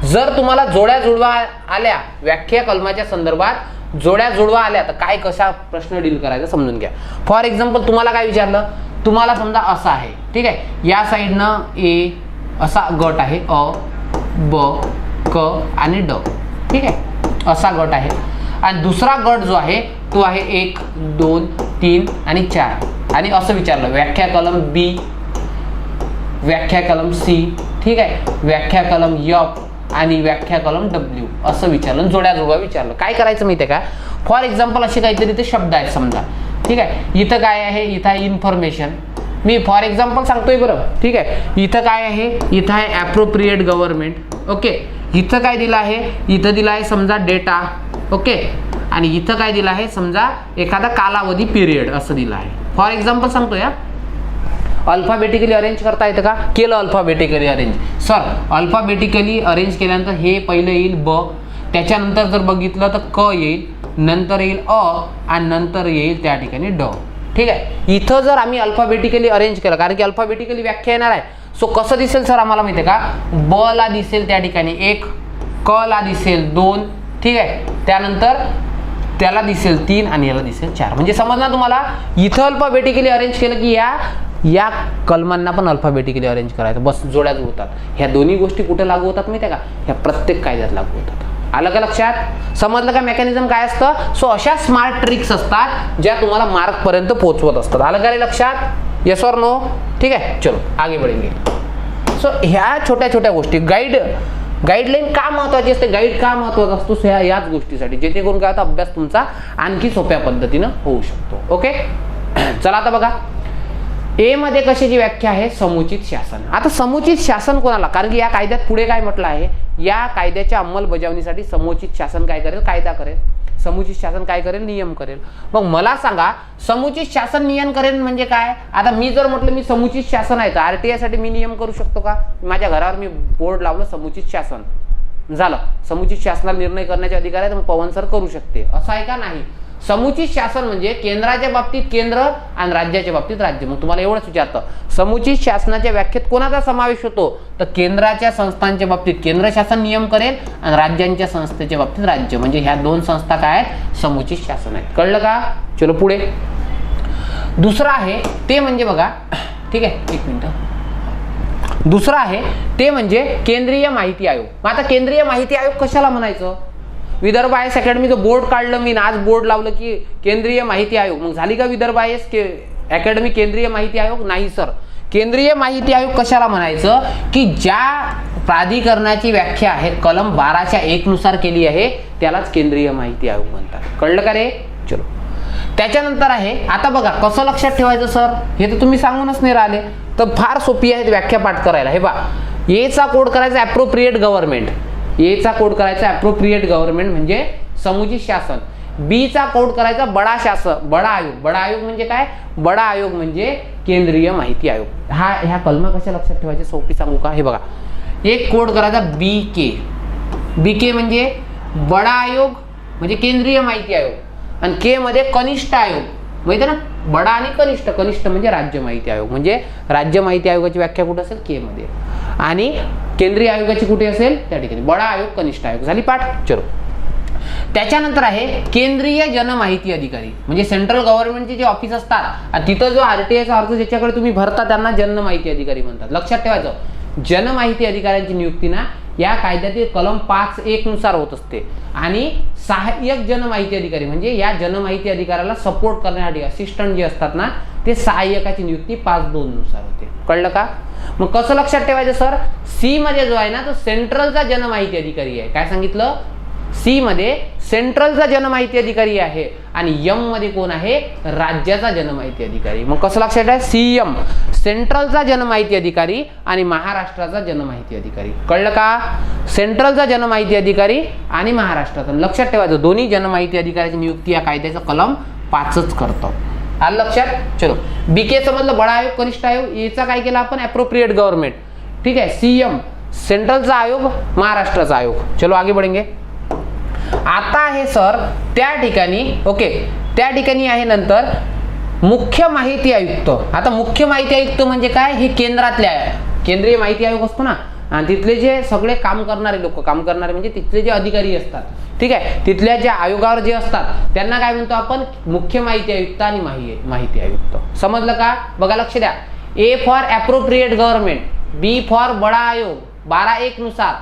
जर तुम्हाला जोड्या जुळवा आल्या व्याख्या कलमाच्या संदर्भात, जोड्या जुळवा आल्या तर काय कशा प्रश्न डील करायचा समजून घ्या. फॉर एक्झाम्पल तुम्हाला काय विचारलं? तुम्हाला समजा असं आहे. ठीक आहे, या साईडनं A असा गट आहे, अ ब क आणि ड. ठीक आहे, असा गट आहे. आणि दुसरा गट जो आहे तो आहे 1 2 3 आणि 4. आणि असं विचारलं व्याख्या कलम B, व्याख्या कलम C, ठीक आहे, व्याख्या कलम F आणि व्याख्या कलम W असं विचारलं. जोड्या जुळवा विचारलं. काय करायचं माहिती आहे का? फॉर एक्झाम्पल असे काहीतरी इथे शब्द आहेत समजा. ठीक आहे, इथं काय आहे? इथं आहे इन्फॉर्मेशन. मी फॉर एक्झाम्पल सांगतोय बरं. ठीक आहे, इथं काय आहे? इथं आहे ॲप्रोप्रिएट गव्हर्नमेंट. ओके, इथं काय दिलं आहे? इथं दिलं आहे समजा डेटा. ओके, आणि इथं काय दिलं आहे? समजा एखादा कालावधी पिरियड असं दिलं आहे. फॉर एक्झाम्पल सांगतो या. अल्फाबेटिकली अरेंज करता येतं का? केलं alphabetically arrange. Sir alphabetically arrange केल्यानंतर हे पहिलं येईल ब, त्याच्यानंतर जर बघितलं तर क येईल, नंतर येईल अ आणि नंतर येईल त्या ठिकाणी ड. ठीक आहे, इथं जर आम्ही अल्फाबेटिकली अरेंज केलं कारण की अल्फाबेटिकली व्याख्या येणार आहे. सो कसं दिसेल सर आम्हाला माहिती आहे का? ब ला दिसेल त्या ठिकाणी 1, क ला दिसेल 2. ठीक आहे, त्यानंतर त्याला दिसेल 3 आणि याला दिसेल 4. म्हणजे समजणार तुम्हाला? इथं अल्फाबेटिकली अरेंज केलं की या कलमांना पण अल्फाबेटिकली अरेंज करायचं. बस जोड्या जुळतात. ह्या दोन्ही गोष्टी कुठे लागू होतात माहिती आहे का? ह्या प्रत्येक कायद्यात लागू होतात. आलं का लक्षात? समजलं का मेकॅनिझम काय असतं? सो अशा स्मार्ट ट्रिक्स असतात ज्या तुम्हाला मार्क पर्यंत पोहोचवत असतात. आलं का रे लक्षात? येस और नो? ठीक आहे, चलो आगे बढ़ेंगे. सो ह्या छोट्या छोट्या गोष्टी गाईड गाईडलाईन का महत्वाची असते, गाईड का महत्वाचा असतो, याच गोष्टीसाठी, जेणेकरून काय होतं अभ्यास तुमचा आणखी सोप्या पद्धतीनं होऊ शकतो. ओके, चला आता बघा ए मध्ये कशाची व्याख्या आहे, समुचित शासन. आता समुचित शासन कोणाला, कारण की या कायद्यात पुढे काय म्हटलं आहे, या कायद्याच्या अंमलबजावणीसाठी समुचित शासन काय करेल, कायदा करेल. समुचित शासन काय करेल, नियम करेल. मग मला सांगा समुचित शासन नियम करेल म्हणजे काय. आता मी जर म्हटलं मी समुचित शासन आहे तर आरटीआय साठी मी नियम करू शकतो का. माझ्या घरावर मी बोर्ड लावलं समुचित शासन, झालं. समुचित शासनाला निर्णय करण्याचे अधिकार आहे तर मग पवन सर करू शकते, असं आहे का, नाही. समुचित शासन म्हणजे केंद्राच्या बाबतीत केंद्र आणि राज्याच्या बाबतीत राज्य. मग तुम्हाला एवढंच विचारतं, समुचित शासनाच्या व्याख्येत कोणाचा समावेश होतो, तर केंद्राच्या संस्थांच्या बाबतीत केंद्र शासन नियम करेल आणि राज्यांच्या संस्थेच्या बाबतीत राज्य, म्हणजे ह्या दोन संस्था काय आहेत, समुचित शासन आहेत. कळलं का. चलो पुढे दुसरा आहे ते म्हणजे बघा, ठीक आहे, एक मिनिट. दुसरा आहे ते म्हणजे केंद्रीय माहिती आयोग. मग आता केंद्रीय माहिती आयोग कशाला म्हणायचं. विदर्भ आय एस अकॅडमीचं बोर्ड काढलं मी, आज बोर्ड लावलं की केंद्रीय माहिती आयोग, मग झाली का विदर्भ आय एस अकॅडमी केंद्रीय माहिती आयोग, नाही सर. केंद्रीय माहिती आयोग कशाला म्हणायचं की ज्या प्राधिकरणाची व्याख्या आहे कलम 12(1) नुसार केली आहे त्यालाच केंद्रीय माहिती आयोग म्हणतात. कळलं का रे. चलो त्याच्यानंतर आहे, आता बघा कसं लक्षात ठेवायचं सर, हे तर तुम्ही सांगूनच नाही राहिले, तर फार सोपी आहे व्याख्या पाठ करायला. हे बघा, एचा कोड करायचा ॲप्रोप्रिएट गव्हर्नमेंट, एचा कोड करायचा ॲप्रोप्रिएट गव्हर्नमेंट म्हणजे समुचित शासन. बीचा कोड करायचा बडा शासन, बडा आयोग. बडा आयोग म्हणजे काय, बडा आयोग म्हणजे केंद्रीय माहिती आयोग. ह्या कलमा कशा लक्षात ठेवायचे सोपी सांगू का. हे बघा, एक कोड करायचा बीके. बीके म्हणजे बडा आयोग म्हणजे केंद्रीय माहिती आयोग आणि के मध्ये कनिष्ठ आयोग, माहिती ना, बडा आणि कनिष्ठ. कनिष्ठ म्हणजे राज्य माहिती आयोग, म्हणजे राज्य माहिती आयोगाची व्याख्या कुठे असेल, के मध्ये, आणि केंद्रीय आयोगाची कुठे असेल त्या ठिकाणी. बडा आयोग, कनिष्ठ आयोग, झाली पाठ. चलो त्याच्यानंतर आहे केंद्रीय जनमाहिती अधिकारी, म्हणजे सेंट्रल गव्हर्नमेंटचे जे ऑफिस असतात आणि तिथं जो आरटीआयचा अर्ज ज्याच्याकडे तुम्ही भरता त्यांना जनमाहिती अधिकारी म्हणतात. लक्षात ठेवायचं, जनमाहिती अधिकाऱ्यांची नियुक्ती ना या कायद्यातील कलम 5(1) नुसार होत असते आणि सहाय्यक जनमाहिती अधिकारी म्हणजे या जनमाहिती अधिकाऱ्याला सपोर्ट करण्यासाठी असिस्टंट जे असतात ना ते सहाय्यकाची नियुक्ती 5(2) नुसार होते. कळलं का. मग कसं लक्षात ठेवायचं सर, सी मध्ये जो आहे ना तो सेंट्रलचा जनमाहिती अधिकारी आहे. काय सांगितलं, सी मध्ये सेंट्रलचा जनमाहिती अधिकारी आहे आणि एम मध्ये कोण आहे, राज्याचा जनमाहिती अधिकारी. मग कसं लक्षात ठेवायचं, सीएम सेंट्रलचा जनमाहिती अधिकारी आणि महाराष्ट्राचा जनमाहिती अधिकारी. कळलं का. सेंट्रलचा जनमाहिती अधिकारी आणि महाराष्ट्राचा. लक्षात ठेवायचं दोन्ही जनमाहिती अधिकाऱ्याची नियुक्ती या कायद्याचा कलम 5च करतो. आलं लक्षात. चलो बीके समजलं, बडा आयोग, कनिष्ठ आयोग. याचा काय केला आपण, ॲप्रोप्रिएट गव्हर्नमेंट, ठीक आहे. सीएम सेंट्रलचा आयोग, महाराष्ट्राचा आयोग. चलो आगे बढ़ेंगे. आता आहे सर त्या ठिकाणी, ओके, त्या ठिकाणी आहे नंतर मुख्य माहिती आयुक्त. आता मुख्य माहिती आयुक्त म्हणजे काय, हे केंद्रातले आहे. केंद्रीय माहिती आयोग असतो ना आणि तिथले जे सगळे काम करणारे लोक, काम करणारे म्हणजे तिथले जे अधिकारी असतात, ठीक आहे, तिथल्या ज्या आयोगावर जे असतात त्यांना काय म्हणतो आपण, मुख्य माहिती आयुक्त आणि माहिती आयुक्त. समजलं का. बघा लक्ष द्या, A for appropriate government, B for बडा आयोग 12(1) नुसार,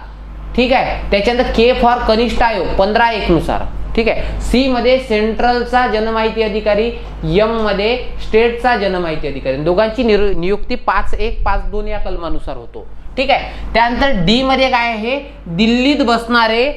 ठीक आहे. त्याच्यानंतर के फॉर कनिष्ठ आयोग 15(1) नुसार, ठीक आहे. सी मध्ये सेंट्रलचा जनमाहिती अधिकारी, एम मध्ये स्टेटचा जनमाहिती अधिकारी. दोघांची नियुक्ती 5(1) 5(2) या कलमानुसार होतो, ठीक आहे. त्यानंतर डी मध्ये काय आहे, दिल्लीत बसणारे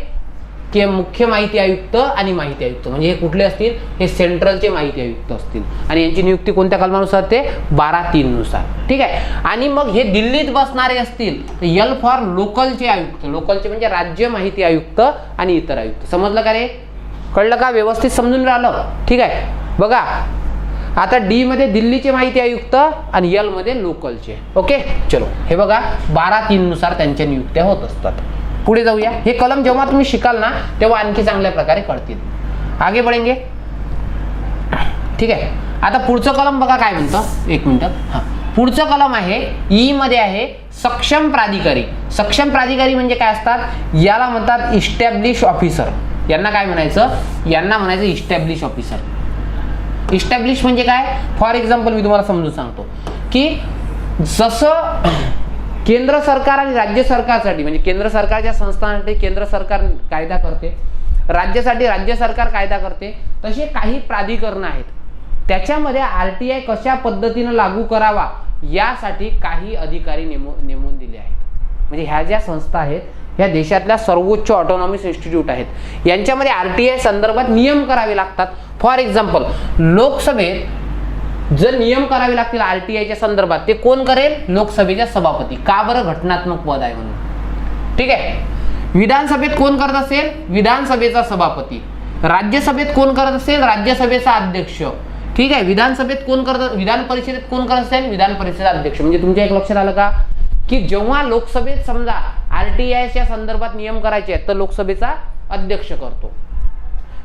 के मुख्य माहिती आयुक्त आणि माहिती आयुक्त, म्हणजे हे कुठले असतील, हे सेंट्रलचे माहिती आयुक्त असतील आणि यांची नियुक्ती कोणत्या कलमानुसार, ते 12(3) नुसार, ठीक आहे. आणि मग हे दिल्लीत बसणारे असतील तर एल फॉर लोकलचे आयुक्त. लोकलचे म्हणजे राज्य माहिती आयुक्त आणि इतर आयुक्त. समजलं का रे. कळलं का, व्यवस्थित समजून राहिलं, ठीक आहे. बघा आता डी मध्ये दिल्लीचे माहिती आयुक्त आणि एल मध्ये लोकलचे. ओके चलो, हे बघा 12(3) नुसार त्यांच्या नियुक्त्या होत असतात. पुढे जाऊया. हे कलम जेव्हा तुम्ही शिकाल ना तेव्हा आणखी चांगल्या प्रकारे कळतील. आगे बढ़ेंगे, ठीक आहे. आता पुढचं कलम बघा काय म्हणतं, एक मिनिट. हा पुढचं कलम आहे ई मध्ये आहे सक्षम प्राधिकारी. सक्षम प्राधिकारी म्हणजे काय असतात, याला म्हणतात इस्टॅब्लिश ऑफिसर. यांना काय म्हणायचं, यांना म्हणायचं इस्टॅब्लिश ऑफिसर. इस्टॅब्लिश म्हणजे काय, फॉर एक्झाम्पल मी तुम्हाला समजून सांगतो की जसं केंद्र सरकार आणि राज्य सरकारसाठी, म्हणजे केंद्र सरकारच्या संस्थांसाठी केंद्र सरकार कायदा करते, राज्यासाठी राज्य सरकार कायदा करते, तसे काही प्राधिकरण आहेत. त्याच्यामध्ये आरटीआय कशा पद्धतीनं लागू करावा यासाठी काही अधिकारी नेमून दिले आहेत. म्हणजे ह्या ज्या संस्था आहेत ह्या देशातल्या सर्वोच्च ऑटोनॉमस इन्स्टिट्यूट आहेत. यांच्यामध्ये RTI संदर्भात नियम करावे लागतात. फॉर एक्झाम्पल, लोकसभेत जर नियम करावे लागतील RTIच्या संदर्भात, ते कोण करेल? लोकसभेच्या सभापती. का बरं? घटनात्मक पद आहे म्हणून. ठीक आहे. विधानसभेत कोण करत असेल? विधानसभेचा सभापती. राज्यसभेत कोण करत असेल? राज्यसभेचा अध्यक्ष. ठीक आहे. विधानसभेत कोण करत, विधान परिषदेत कोण करत असेल? विधान परिषदेचा अध्यक्ष. म्हणजे तुमच्या एक लक्षात आलं का की जेव्हा लोकसभेत समजा RTIच्या संदर्भात नियम करायचे आहेत तर लोकसभेचा अध्यक्ष करतो.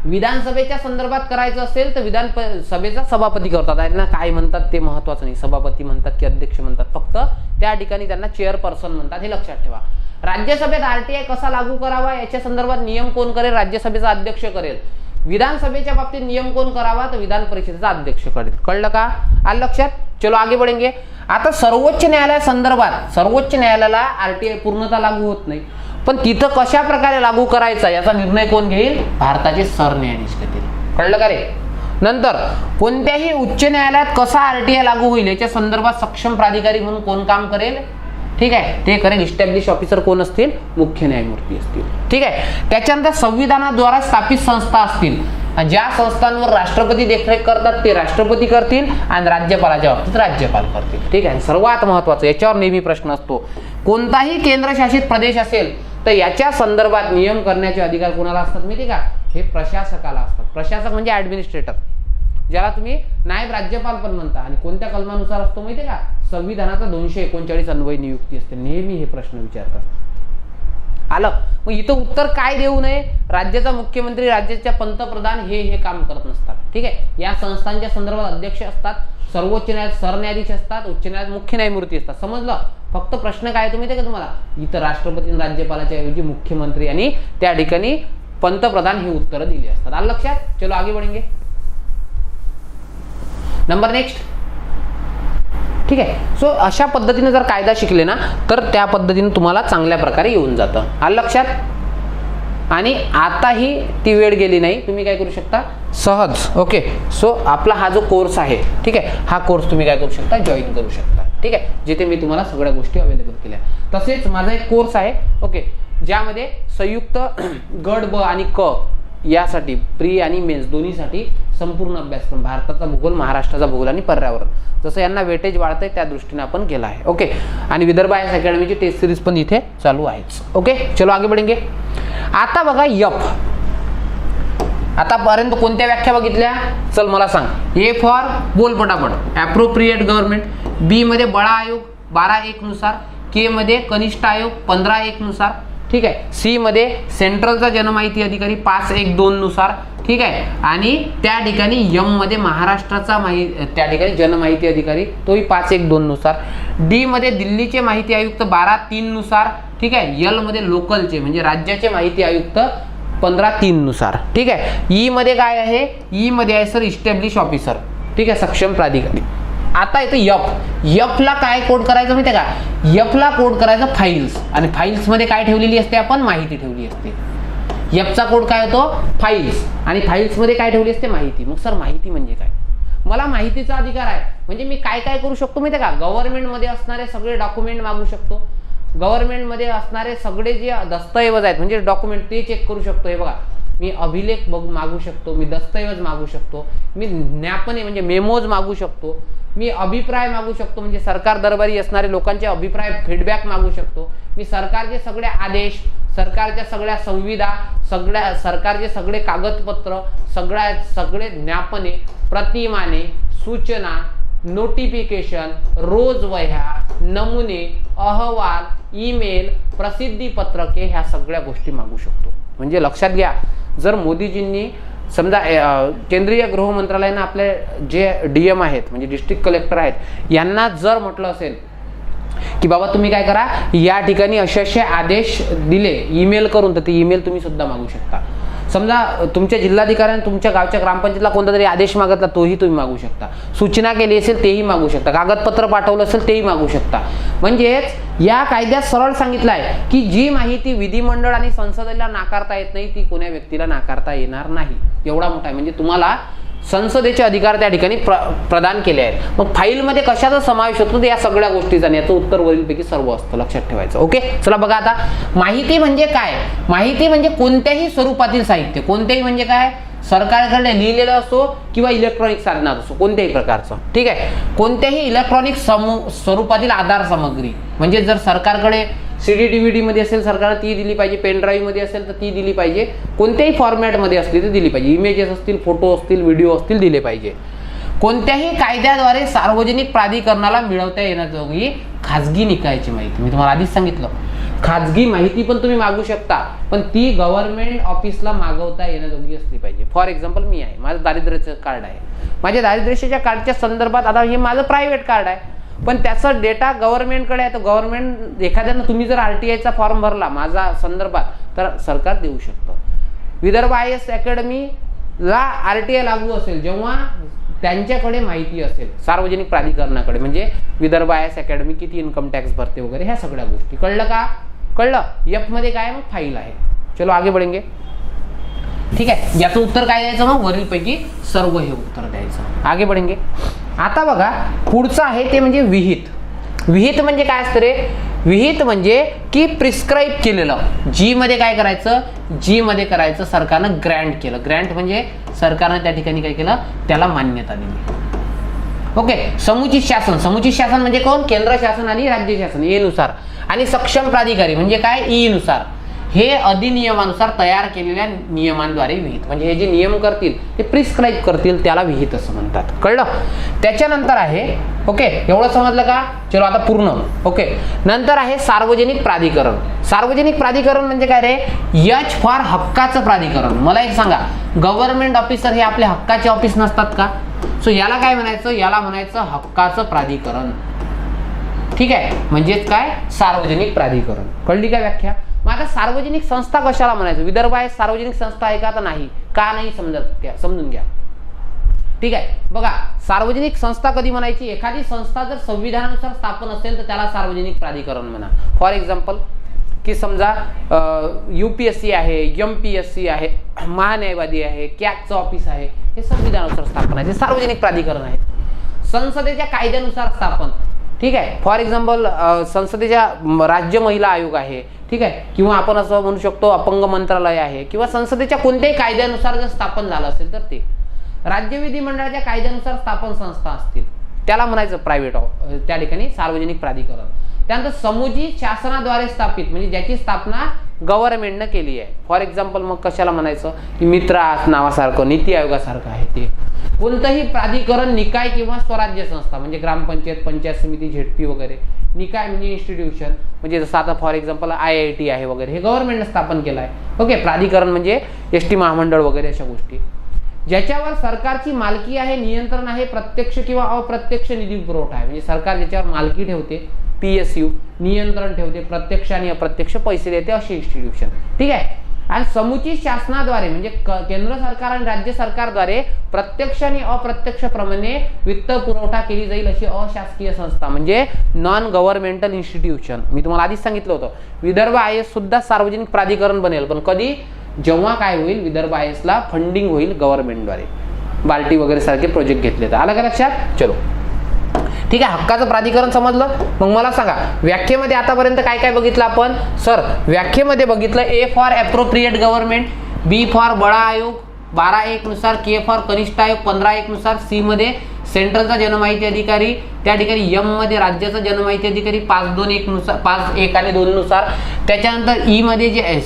विधानसभेच्या संदर्भात करायचं असेल तर विधानसभेचा सभापती करतात. त्यांना काय म्हणतात ते महत्वाचं नाही, सभापती म्हणतात की अध्यक्ष म्हणतात, फक्त त्या ठिकाणी त्यांना चेअरपर्सन म्हणतात, हे लक्षात ठेवा. राज्यसभेत RTI कसा लागू करावा याच्या संदर्भात नियम कोण करेल? राज्यसभेचा अध्यक्ष करेल. विधानसभेच्या बाबतीत नियम कोण करावा? तर विधान परिषदेचा अध्यक्ष करेल. कळलं का? आलं लक्षात? चलो आगे बढ़ेंगे. आता सर्वोच्च न्यायालया संदर्भात, सर्वोच्च न्यायालयाला RTI पूर्णतः लागू होत नाही, पण तिथं कशा प्रकारे लागू करायचा याचा निर्णय कोण घेईल? भारताचे सरन्यायाधीश घेतील. कळलं का रे? नंतर कोणत्याही उच्च न्यायालयात कसा RTI लागू होईल याच्या संदर्भात सक्षम प्राधिकारी म्हणून कोण काम करेल? ठीक आहे, ते करेल इस्टॅब्लिश ऑफिसर कोण असतील? मुख्य न्यायमूर्ती असतील. ठीक आहे. त्याच्यानंतर संविधानाद्वारे स्थापित संस्था असतील, ज्या संस्थांवर राष्ट्रपती देखरेख करतात ते राष्ट्रपती करतील आणि राज्यपालाच्या बाबतीत राज्यपाल करतील. ठीक आहे. सर्वात महत्वाचं, याच्यावर नेहमी प्रश्न असतो, कोणताही केंद्रशासित प्रदेश असेल तर याच्या संदर्भात नियम करण्याचे अधिकार कोणाला असतात माहिती का? हे प्रशासकाला असतात. प्रशासक म्हणजे ऍडमिनिस्ट्रेटर, ज्याला तुम्ही नायब राज्यपाल पण म्हणता. आणि कोणत्या कलमानुसार असतो माहितीये का? संविधानाचा 239 अन्वय नियुक्ती असते. नेहमी हे प्रश्न विचारतात. आलं? मग इथं उत्तर काय देऊ नये? राज्याचा मुख्यमंत्री, राज्याच्या पंतप्रधान हे काम करत नसतात. ठीक आहे. या संस्थांच्या संदर्भात अध्यक्ष असतात, सर्वोच्च न्यायालयात सरन्यायाधीश असतात, उच्च न्यायालयात मुख्य न्यायमूर्ती असतात. समजलं? फक्त प्रश्न काय तुम्ही ते का तुम्हाला? इथं राष्ट्रपती आणि राज्यपालाच्या ऐवजी मुख्यमंत्री आणि त्या ठिकाणी पंतप्रधान हे उत्तर दिली असतात. आलं लक्षात? चलो आगे बढ़ेंगे. Number next. ठीक आहे. सो अशा पद्धतीने जर कायदा शिकले ना तर त्या पद्धतीने तुम्हाला चांगल्या प्रकारे येऊन जातं. आलं लक्षात? आणि आताही ती वेळ गेली नाही, तुम्ही काय करू शकता सहज. ओके. सो आपला हा जो कोर्स आहे, ठीक आहे, हा कोर्स तुम्ही काय करू शकता? जॉईन करू शकता. ठीक आहे. जिथे मी तुम्हाला सगळ्या गोष्टी अवेलेबल केल्या. तसेच माझा एक कोर्स आहे, ओके, ज्यामध्ये संयुक्त गट ब आणि क यासाठी प्री आणि मेन्स दोन्हीसाठी संपूर्ण अभ्यासक्रम, भारताचा भूगोल, महाराष्ट्राचा भूगोल आणि पर्यावरण, जसं यांना वेटेज वाढतंय त्या दृष्टीने आपण केला आहे. ओके. आणि विदर्भ आयएस अकॅडमीची टेस्ट सिरीज पण इथे चालू आहेच. ओके. चलो आगे बढ़ेंगे. आता बघा एफ. आतापर्यंत कोणत्या व्याख्या बघितल्या? चल मला सांग. ए फॉर, बोल पटापट. Appropriate government. बी मध्ये बडा आयोग 12(1) नुसार. के मध्ये कनिष्ठ आयोग 15(1) नुसार. ठीक आहे. सी मध्ये सेंट्रलचा जनमाहिती अधिकारी 5(1)(2) नुसार. ठीक आहे. आणि त्या ठिकाणी यम मध्ये महाराष्ट्राचा त्या ठिकाणी जनमाहिती अधिकारी तोही 5(1)(2) नुसार. डी मध्ये दिल्लीचे माहिती आयुक्त 12(3) नुसार. ठीक आहे. यल मध्ये लोकलचे म्हणजे राज्याचे माहिती आयुक्त 15(3) नुसार. ठीक आहे. ई मध्ये काय आहे? ई मध्ये आहे सर इस्टॅब्लिश ऑफिसर. ठीक आहे, सक्षम प्राधिकारी. आता येतो एफ ला काय कोड करायचं माहिती आहे का? एफ ला कोड करायचं फाईल्स. आणि फाईल्स मध्ये काय ठेवलेली असते? आपण माहिती ठेवली असते. एफचा कोड काय होतो? फाईल्स. आणि फाईल्स मध्ये काय ठेवली असते? माहिती. मग सर माहिती म्हणजे काय? मला माहितीचा अधिकार आहे म्हणजे मी काय काय करू शकतो माहिती आहे का? गव्हर्नमेंट मध्ये असणारे सगळे डॉक्युमेंट मागू शकतो. गव्हर्नमेंट मध्ये असणारे सगळे जे दस्तऐवज आहेत म्हणजे डॉक्युमेंट ते चेक करू शकतो. हे बघा, मी अभिलेख मागू शकतो, मी दस्तऐवज मागू शकतो, मी ज्ञापने म्हणजे मेमोज मागू शकतो, मी अभिप्राय मागू शकतो म्हणजे सरकार दरबारी असणारे लोकांचे अभिप्राय फीडबॅक मागू शकतो, मी सरकारचे सगळे आदेश, सरकारच्या सगळ्या संविधा, सगळ्या सरकारचे सगळे कागदपत्र, सगळे ज्ञापने, प्रतिमाने, सूचना, नोटिफिकेशन, रोज वह्या, नमुने, अहवाल, ईमेल, प्रसिद्धी पत्रके ह्या सगळ्या गोष्टी मागू शकतो. म्हणजे लक्षात घ्या, जर मोदीजींनी समजा केंद्रीय गृह मंत्रालयाने आपले जे डीएम आहेत म्हणजे डिस्ट्रिक्ट कलेक्टर आहेत यांना जर म्हटलं असेल की बाबा तुम्ही काय करा, या ठिकाणी असे आदेश दिले ईमेल करून, तर ते ईमेल तुम्ही सुद्धा मागू शकता. समजा तुमच्या जिल्हाधिकाऱ्याने तुमच्या गावच्या ग्रामपंचायतीला कोणता तरी आदेश मागितला तोही तुम्ही मागू शकता. सूचना केली असेल तेही मागू शकता. कागदपत्र पाठवलं असेल तेही मागू शकता. म्हणजेच या कायद्यात सरळ सांगितलं आहे की जी माहिती विधिमंडळ आणि संसदेला नाकारता येत नाही ती कोण्या व्यक्तीला नाकारता येणार नाही. एवढा मोठा आहे. म्हणजे तुम्हाला संसदेचे अधिकार त्या ठिकाणी प्रदान केले आहेत. मग फाईलमध्ये कशाचा समावेश होतो, तर या सगळ्या गोष्टीचा. याचं उत्तर वरीलपैकी सर्व असतं, लक्षात ठेवायचं. ओके, चला बघा आता माहिती म्हणजे काय. माहिती म्हणजे कोणत्याही स्वरूपातील साहित्य. कोणत्याही म्हणजे काय, सरकारकडे लिहिलेलं असो किंवा इलेक्ट्रॉनिक साधनात असो, कोणत्याही प्रकारचं. ठीक आहे, कोणत्याही इलेक्ट्रॉनिक स्वरूपातील आधार सामग्री. म्हणजे जर सरकारकडे CD DVD मध्ये असेल सरकारला ती दिली पाहिजे, पेन ड्राईव्ह मध्ये असेल तर ती दिली पाहिजे, कोणत्याही फॉर्मॅटमध्ये असली तर दिली पाहिजे. इमेजेस असतील, फोटो असतील, व्हिडिओ असतील, दिले पाहिजे. कोणत्याही कायद्याद्वारे सार्वजनिक प्राधिकरणाला मिळवता येण्याजोगी खाजगी निकायाची माहिती. मी तुम्हाला आधीच सांगितलं, खाजगी माहिती पण तुम्ही मागू शकता, पण ती गव्हर्नमेंट ऑफिसला मागवता येण्याजोगी असली पाहिजे. फॉर एक्झाम्पल मी आहे, माझं दारिद्र्याचं कार्ड आहे. माझ्या दारिद्र्याच्या कार्डच्या संदर्भात आता हे माझं प्रायव्हेट कार्ड आहे, पण त्याचा डेटा गव्हर्नमेंटकडे आहे. तर गव्हर्नमेंट एखाद्यानं, तुम्ही जर RTIचा फॉर्म भरला माझा संदर्भात, तर सरकार देऊ शकतं. विदर्भ IAS अकॅडमीला RTI लागू असेल जेव्हा त्यांच्याकडे माहिती असेल सार्वजनिक प्राधिकरणाकडे. म्हणजे विदर्भ IAS अकॅडमी किती इन्कम टॅक्स भरते वगैरे, ह्या सगळ्या गोष्टी. कळलं का? कळलं. F मध्ये काय, मग फाईल आहे. चलो आगे बढ़ेंगे. ठीक आहे, याचं उत्तर काय द्यायचं, मग वरीलपैकी सर्व हे उत्तर द्यायचं. आगे बढ़ेंगे. आता बघा पुढचं आहे ते म्हणजे विहित. विहित म्हणजे काय असतं रे, विहित म्हणजे की प्रिस्क्राईब केलेलं. जी मध्ये काय करायचं, जी मध्ये करायचं सरकारनं ग्रँट केलं. ग्रँट म्हणजे सरकारनं त्या ठिकाणी काय केलं, त्याला मान्यता दिली. ओके, समुचित शासन. समुचित शासन म्हणजे कोण, केंद्र शासन आणि राज्य शासन ए नुसार. आणि सक्षम प्राधिकारी म्हणजे काय, ई नुसार. हे अधिनियमानुसार तयार केलेल्या नियमांद्वारे विहित. म्हणजे हे जे नियम करतील ते प्रिस्क्राईब करतील, त्याला विहित असं म्हणतात. कळलं. त्याच्यानंतर आहे, ओके, एवढं समजलं का. चलो आता पूर्ण. ओके, नंतर आहे सार्वजनिक प्राधिकरण. सार्वजनिक प्राधिकरण म्हणजे काय रे, H फॉर हक्काचं प्राधिकरण. मला एक सांगा, गव्हर्नमेंट ऑफिसर हे आपले हक्काचे ऑफिस नसतात का. सो याला काय म्हणायचं, याला म्हणायचं हक्काचं प्राधिकरण. ठीक आहे, म्हणजेच काय, सार्वजनिक प्राधिकरण. कळली का व्याख्या. मग आता सार्वजनिक संस्था कशाला म्हणायचं. विदर्भ आहे सार्वजनिक संस्था आहे का, तर नाही. का नाही समजून घ्या. ठीक आहे, बघा सार्वजनिक संस्था कधी म्हणायची, एखादी संस्था जर संविधानानुसार स्थापन असेल तर त्याला सार्वजनिक प्राधिकरण म्हणा. फॉर एक्झाम्पल की समजा UPSC आहे, MPSC आहे, महान्यायवादी आहे, कॅगचं ऑफिस आहे, हे संविधानानुसार स्थापन आहे, ते सार्वजनिक प्राधिकरण आहे. संसदेच्या कायद्यानुसार स्थापन. ठीक आहे, फॉर एक्झाम्पल संसदेच्या राज्य महिला आयोग आहे. ठीक आहे, किंवा आपण असं म्हणू शकतो अपंग मंत्रालय आहे, किंवा संसदेच्या कोणत्याही कायद्यानुसार जर स्थापन झालं असेल तर ते. राज्य विधिमंडळाच्या कायद्यानुसार स्थापन संस्था असतील त्याला म्हणायचं प्रायव्हेट, त्या ठिकाणी सार्वजनिक प्राधिकरण. त्यानंतर समुचित शासनाद्वारे स्थापित म्हणजे ज्याची स्थापना गव्हर्नमेंटनं केली आहे. फॉर एक्झाम्पल मग कशाला म्हणायचं की मित्रा नावासारखं, नीती आयोगासारखं आहे ते. कोणतंही प्राधिकरण, निकाय किंवा स्वराज्य संस्था म्हणजे ग्रामपंचायत, पंचायत समिती, ZP वगैरे. निकाय म्हणजे इन्स्टिट्यूशन, म्हणजे जसं आता फॉर एक्झाम्पल IIT आहे वगैरे, हे गव्हर्नमेंटनं स्थापन केलं आहे. ओके, प्राधिकरण म्हणजे ST महामंडळ वगैरे अशा गोष्टी. ज्याच्यावर सरकारची मालकी आहे, नियंत्रण आहे, प्रत्यक्ष किंवा अप्रत्यक्ष निधी पुरवठा आहे. म्हणजे सरकार ज्याच्यावर मालकी ठेवते, PSU, नियंत्रण ठेवते, प्रत्यक्ष आणि अप्रत्यक्ष पैसे देते, असे इन्स्टिट्यूशन. ठीक आहे. आणि समुचित शासनाद्वारे म्हणजे केंद्र सरकार आणि राज्य सरकारद्वारे प्रत्यक्ष आणि अप्रत्यक्षप्रमाणे वित्त पुरवठा केली जाईल अशी अशासकीय संस्था म्हणजे नॉन गव्हर्नमेंटल इन्स्टिट्यूशन. मी तुम्हाला आधीच सांगितलं होतं, विदर्भ IAS सुद्धा सार्वजनिक प्राधिकरण बनेल, पण कधी, जेव्हा काय होईल, विदर्भ IAS ला फंडिंग होईल गव्हर्नमेंटद्वारे, बाल्टी वगैरे सारखे प्रोजेक्ट घेतले तर. आलं का लक्षात. चलो ठीक आहे, हक्काचं प्राधिकरण समजलं. मग मला सांगा व्याख्येमध्ये आतापर्यंत काय काय बघितलं आपण. सर व्याख्येमध्ये बघितलं A for appropriate government, B for बडा आयोग 12(1) नुसार, K फॉर कनिष्ठ आयोग 15(1) नुसार, C मध्ये सेंट्रलचा जनमाहिती अधिकारी, त्या ठिकाणी M मध्ये राज्याचा जनमाहिती अधिकारी 5(2)(1) नुसार, 5(1) आणि 2 नुसार. त्याच्यानंतर E मध्ये जे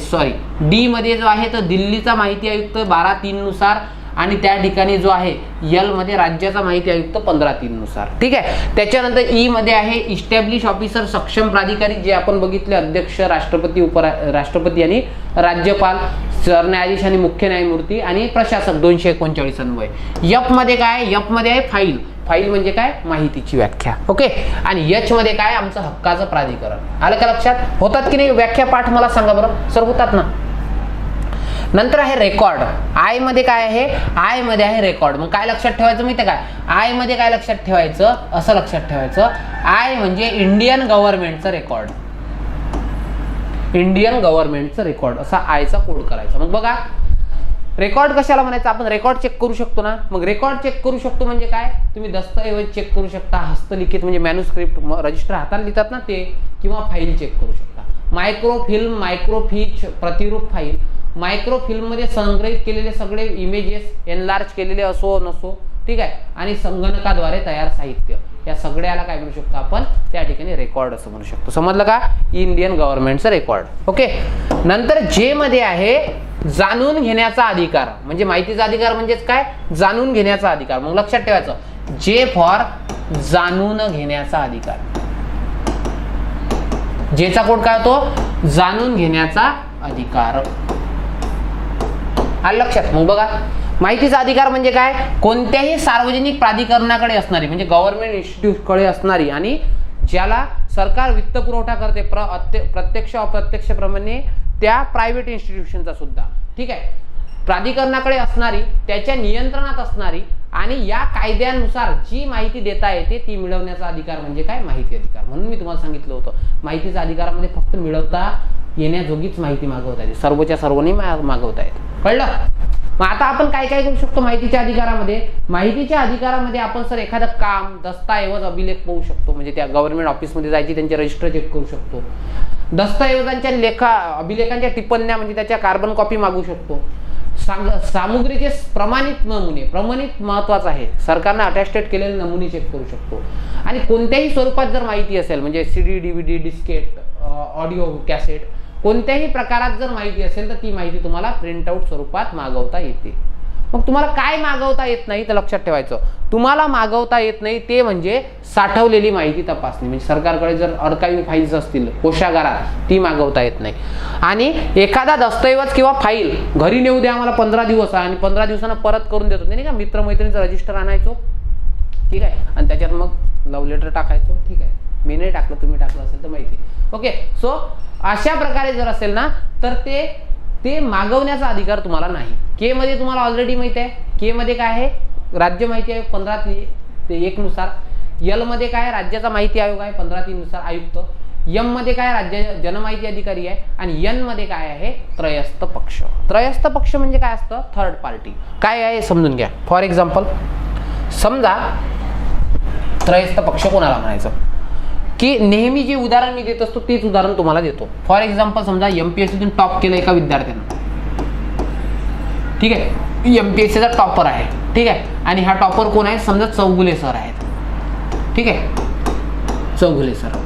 D मध्ये जो आहे तो दिल्लीचा माहिती आयुक्त 12(3) नुसार, आणि त्या ठिकाणी जो आहे L मध्ये राज्याचा माहिती आयुक्त 15(3) नुसार. ठीक आहे. त्याच्यानंतर E मध्ये आहे इस्टॅब्लिश ऑफिसर, सक्षम प्राधिकारी, जे आपण बघितले अध्यक्ष, राष्ट्रपती, राष्ट्रपती आणि राज्यपाल, सरन्यायाधीश आणि मुख्य न्यायमूर्ती आणि प्रशासक 239 अन्वय. F मध्ये काय, F मध्ये आहे फाईल. फाईल म्हणजे काय, माहितीची व्याख्या. ओके. आणि H मध्ये काय, आमचं हक्काचं प्राधिकरण. आलं का लक्षात. होतात की नाही व्याख्या पाठ, मला सांगा बरं. सर होतात ना. नंतर आहे रेकॉर्ड. I मध्ये काय आहे, I मध्ये आहे रेकॉर्ड. मग काय लक्षात ठेवायचं माहिती आहे काय, I मध्ये काय लक्षात ठेवायचं, असं लक्षात ठेवायचं, I म्हणजे इंडियन गव्हर्नमेंटचं रेकॉर्ड. इंडियन गव्हर्नमेंटचं रेकॉर्ड असा I चा कोड करायचा. मग बघा रेकॉर्ड कशाला म्हणायचं, आपण रेकॉर्ड चेक करू शकतो ना. मग रेकॉर्ड चेक करू शकतो म्हणजे काय, तुम्ही दस्तऐवज चेक करू शकता, हस्तलिखित म्हणजे मॅन्युस्क्रिप्ट रजिस्टर हाताने लिहितात ना ते, किंवा फाईल चेक करू शकता. मायक्रोफिल्म, मायक्रोफिच, प्रतिरूप फाईल, मायक्रोफिल्म मध्ये संग्रहित केलेले सगळे इमेजेस एनलार्ज केलेले असो नसो, ठीक आहे, आणि संगणकाद्वारे तयार साहित्य, या सगळ्याला काय म्हणू शकतो आपण, त्या ठिकाणी रेकॉर्ड असं म्हणू शकतो. समजलं का, इंडियन गव्हर्नमेंटचं रेकॉर्ड. ओके. नंतर जे मध्ये आहे जाणून घेण्याचा अधिकार, म्हणजे माहितीचा अधिकार म्हणजेच काय, जाणून घेण्याचा अधिकार. मग लक्षात ठेवायचं, जे फॉर जाणून घेण्याचा अधिकार. जेचा कोड काय होतो, जाणून घेण्याचा अधिकार. आलं लक्षात. मग बघा, माहितीचा अधिकार म्हणजे काय, कोणत्याही सार्वजनिक प्राधिकरणाकडे असणारी, म्हणजे गव्हर्नमेंट इन्स्टिट्यूटकडे असणारी, आणि ज्याला सरकार वित्त पुरवठा करते प्रत्यक्ष अप्रत्यक्षप्रमाणे त्या प्रायव्हेट इन्स्टिट्यूशनचा सुद्धा, ठीक आहे, प्राधिकरणाकडे असणारी, त्याच्या नियंत्रणात असणारी, आणि या कायद्यानुसार जी माहिती देता येते ती मिळवण्याचा अधिकार म्हणजे काय, माहिती अधिकार. म्हणून मी तुम्हाला सांगितलं होतं, माहितीच्या अधिकारामध्ये फक्त मिळवता येण्याजोगीच माहिती मागवता येते, सर्वच्या सर्व नाही मागवता येते. कळलं. मग आता आपण काय काय करू शकतो माहितीच्या अधिकारामध्ये. माहितीच्या अधिकारामध्ये आपण सर एखादं काम, दस्तऐवज, अभिलेख पाहू शकतो, म्हणजे त्या गव्हर्नमेंट ऑफिसमध्ये जायची, त्यांचे रजिस्टर चेक करू शकतो. दस्तऐवजांच्या अभिलेखांच्या टिप्पण्या म्हणजे त्याच्या कार्बन कॉपी मागू शकतो. सामुग्रीचे प्रमाणित महत्वाचं आहे, सरकारने अटेस्टेड केलेले नमुने चेक करू शकतो. आणि कोणत्याही स्वरूपात जर माहिती असेल, म्हणजे CD, DVD, Diskit, audio cassette, कोणत्याही प्रकारात जर माहिती असेल तर ती माहिती तुम्हाला प्रिंट आउट स्वरूपात मागवता येते. मग तुम्हाला काय मागवता येत नाही तर लक्षात ठेवायचं, तुम्हाला मागवता येत नाही ते म्हणजे साठवलेली माहिती तपासणी, म्हणजे सरकारकडे जर अर्काइव्ह फाईल्स असतील कोशागारात ती मागवता येत नाही. आणि एखादा दस्तऐवज किंवा फाईल घरी नेऊ द्या आम्हाला 15 दिवस आणि 15 दिवसांना परत करून देतो, नाही का, मित्रमैत्रिणीचं रजिस्टर आणायचो, ठीक आहे, आणि त्याच्यात मग लव्ह लेटर टाकायचो, ठीक आहे, मी नाही टाकलं, तुम्ही टाकलं असेल तर माहिती. ओके. सो अशा प्रकारे जर असेल ना तर ते मागवण्याचा अधिकार तुम्हाला नाही. के मध्ये तुम्हाला ऑलरेडी माहिती आहे, के मध्ये काय आहे, राज्य माहिती आयोग 15/1 नुसार. यल मध्ये काय, राज्याचा माहिती आयोग आहे 15/3 नुसार आयुक्त. यम मध्ये काय, राज्य जनमाहिती अधिकारी आहे. आणि एन मध्ये काय आहे, त्रयस्थ पक्ष. त्रयस्थ पक्ष म्हणजे काय असतं, थर्ड पार्टी. काय आहे समजून घ्या. फॉर एक्झाम्पल समजा त्रयस्थ पक्ष कोणाला म्हणायचं, की नेहमी जे उदाहरण मी देत असतो तेच उदाहरण तुम्हाला देतो. फॉर एक्झाम्पल समजा MPSCतून टॉप केलं एका विद्यार्थ्यानं, ठीक आहे, MPSCचा टॉपर आहे, ठीक आहे, आणि हा टॉपर कोण आहे, समजा चौगुले सर आहेत, ठीक आहे, चौगुले सर.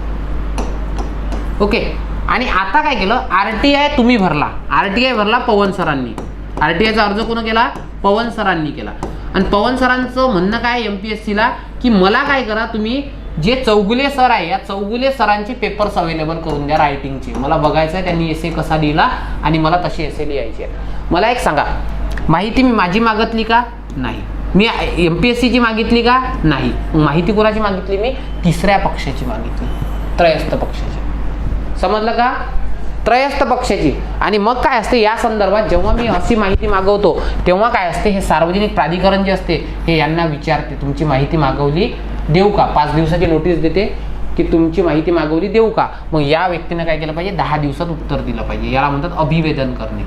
ओके. आणि आता काय केलं, RTI तुम्ही भरला, RTI भरला पवन सरांनी, RTIचा अर्ज कोण केला, पवन सरांनी केला. आणि पवन सरांचं म्हणणं काय MPSCला, की मला काय करा, तुम्ही जे चौगुले सर आहे या चौगुले सरांचे पेपर्स अवेलेबल करून द्या रायटिंगचे, मला बघायचं आहे त्यांनी एसे कसा लिहिला आणि मला तसे एसे लिहायचे आहेत. मला एक सांगा, माहिती मी माझी मागितली का, नाही. मी MPSCची मागितली का, नाही. माहिती कोणाची मागितली, मी तिसऱ्या पक्षाची मागितली, त्रयस्थ पक्षाची. समजलं का, त्रयस्थ पक्षाची. आणि मग काय असते या संदर्भात, जेव्हा मी अशी माहिती मागवतो तेव्हा काय असते, हे सार्वजनिक प्राधिकरण जे असते हे यांना विचारते तुमची माहिती मागवली देऊ का, 5 दिवसाची नोटीस देते की तुमची माहिती मागवली देऊ का. मग या व्यक्तीने काय केलं पाहिजे, 10 दिवसात उत्तर दिलं पाहिजे, याला म्हणतात अभिवेदन करणे.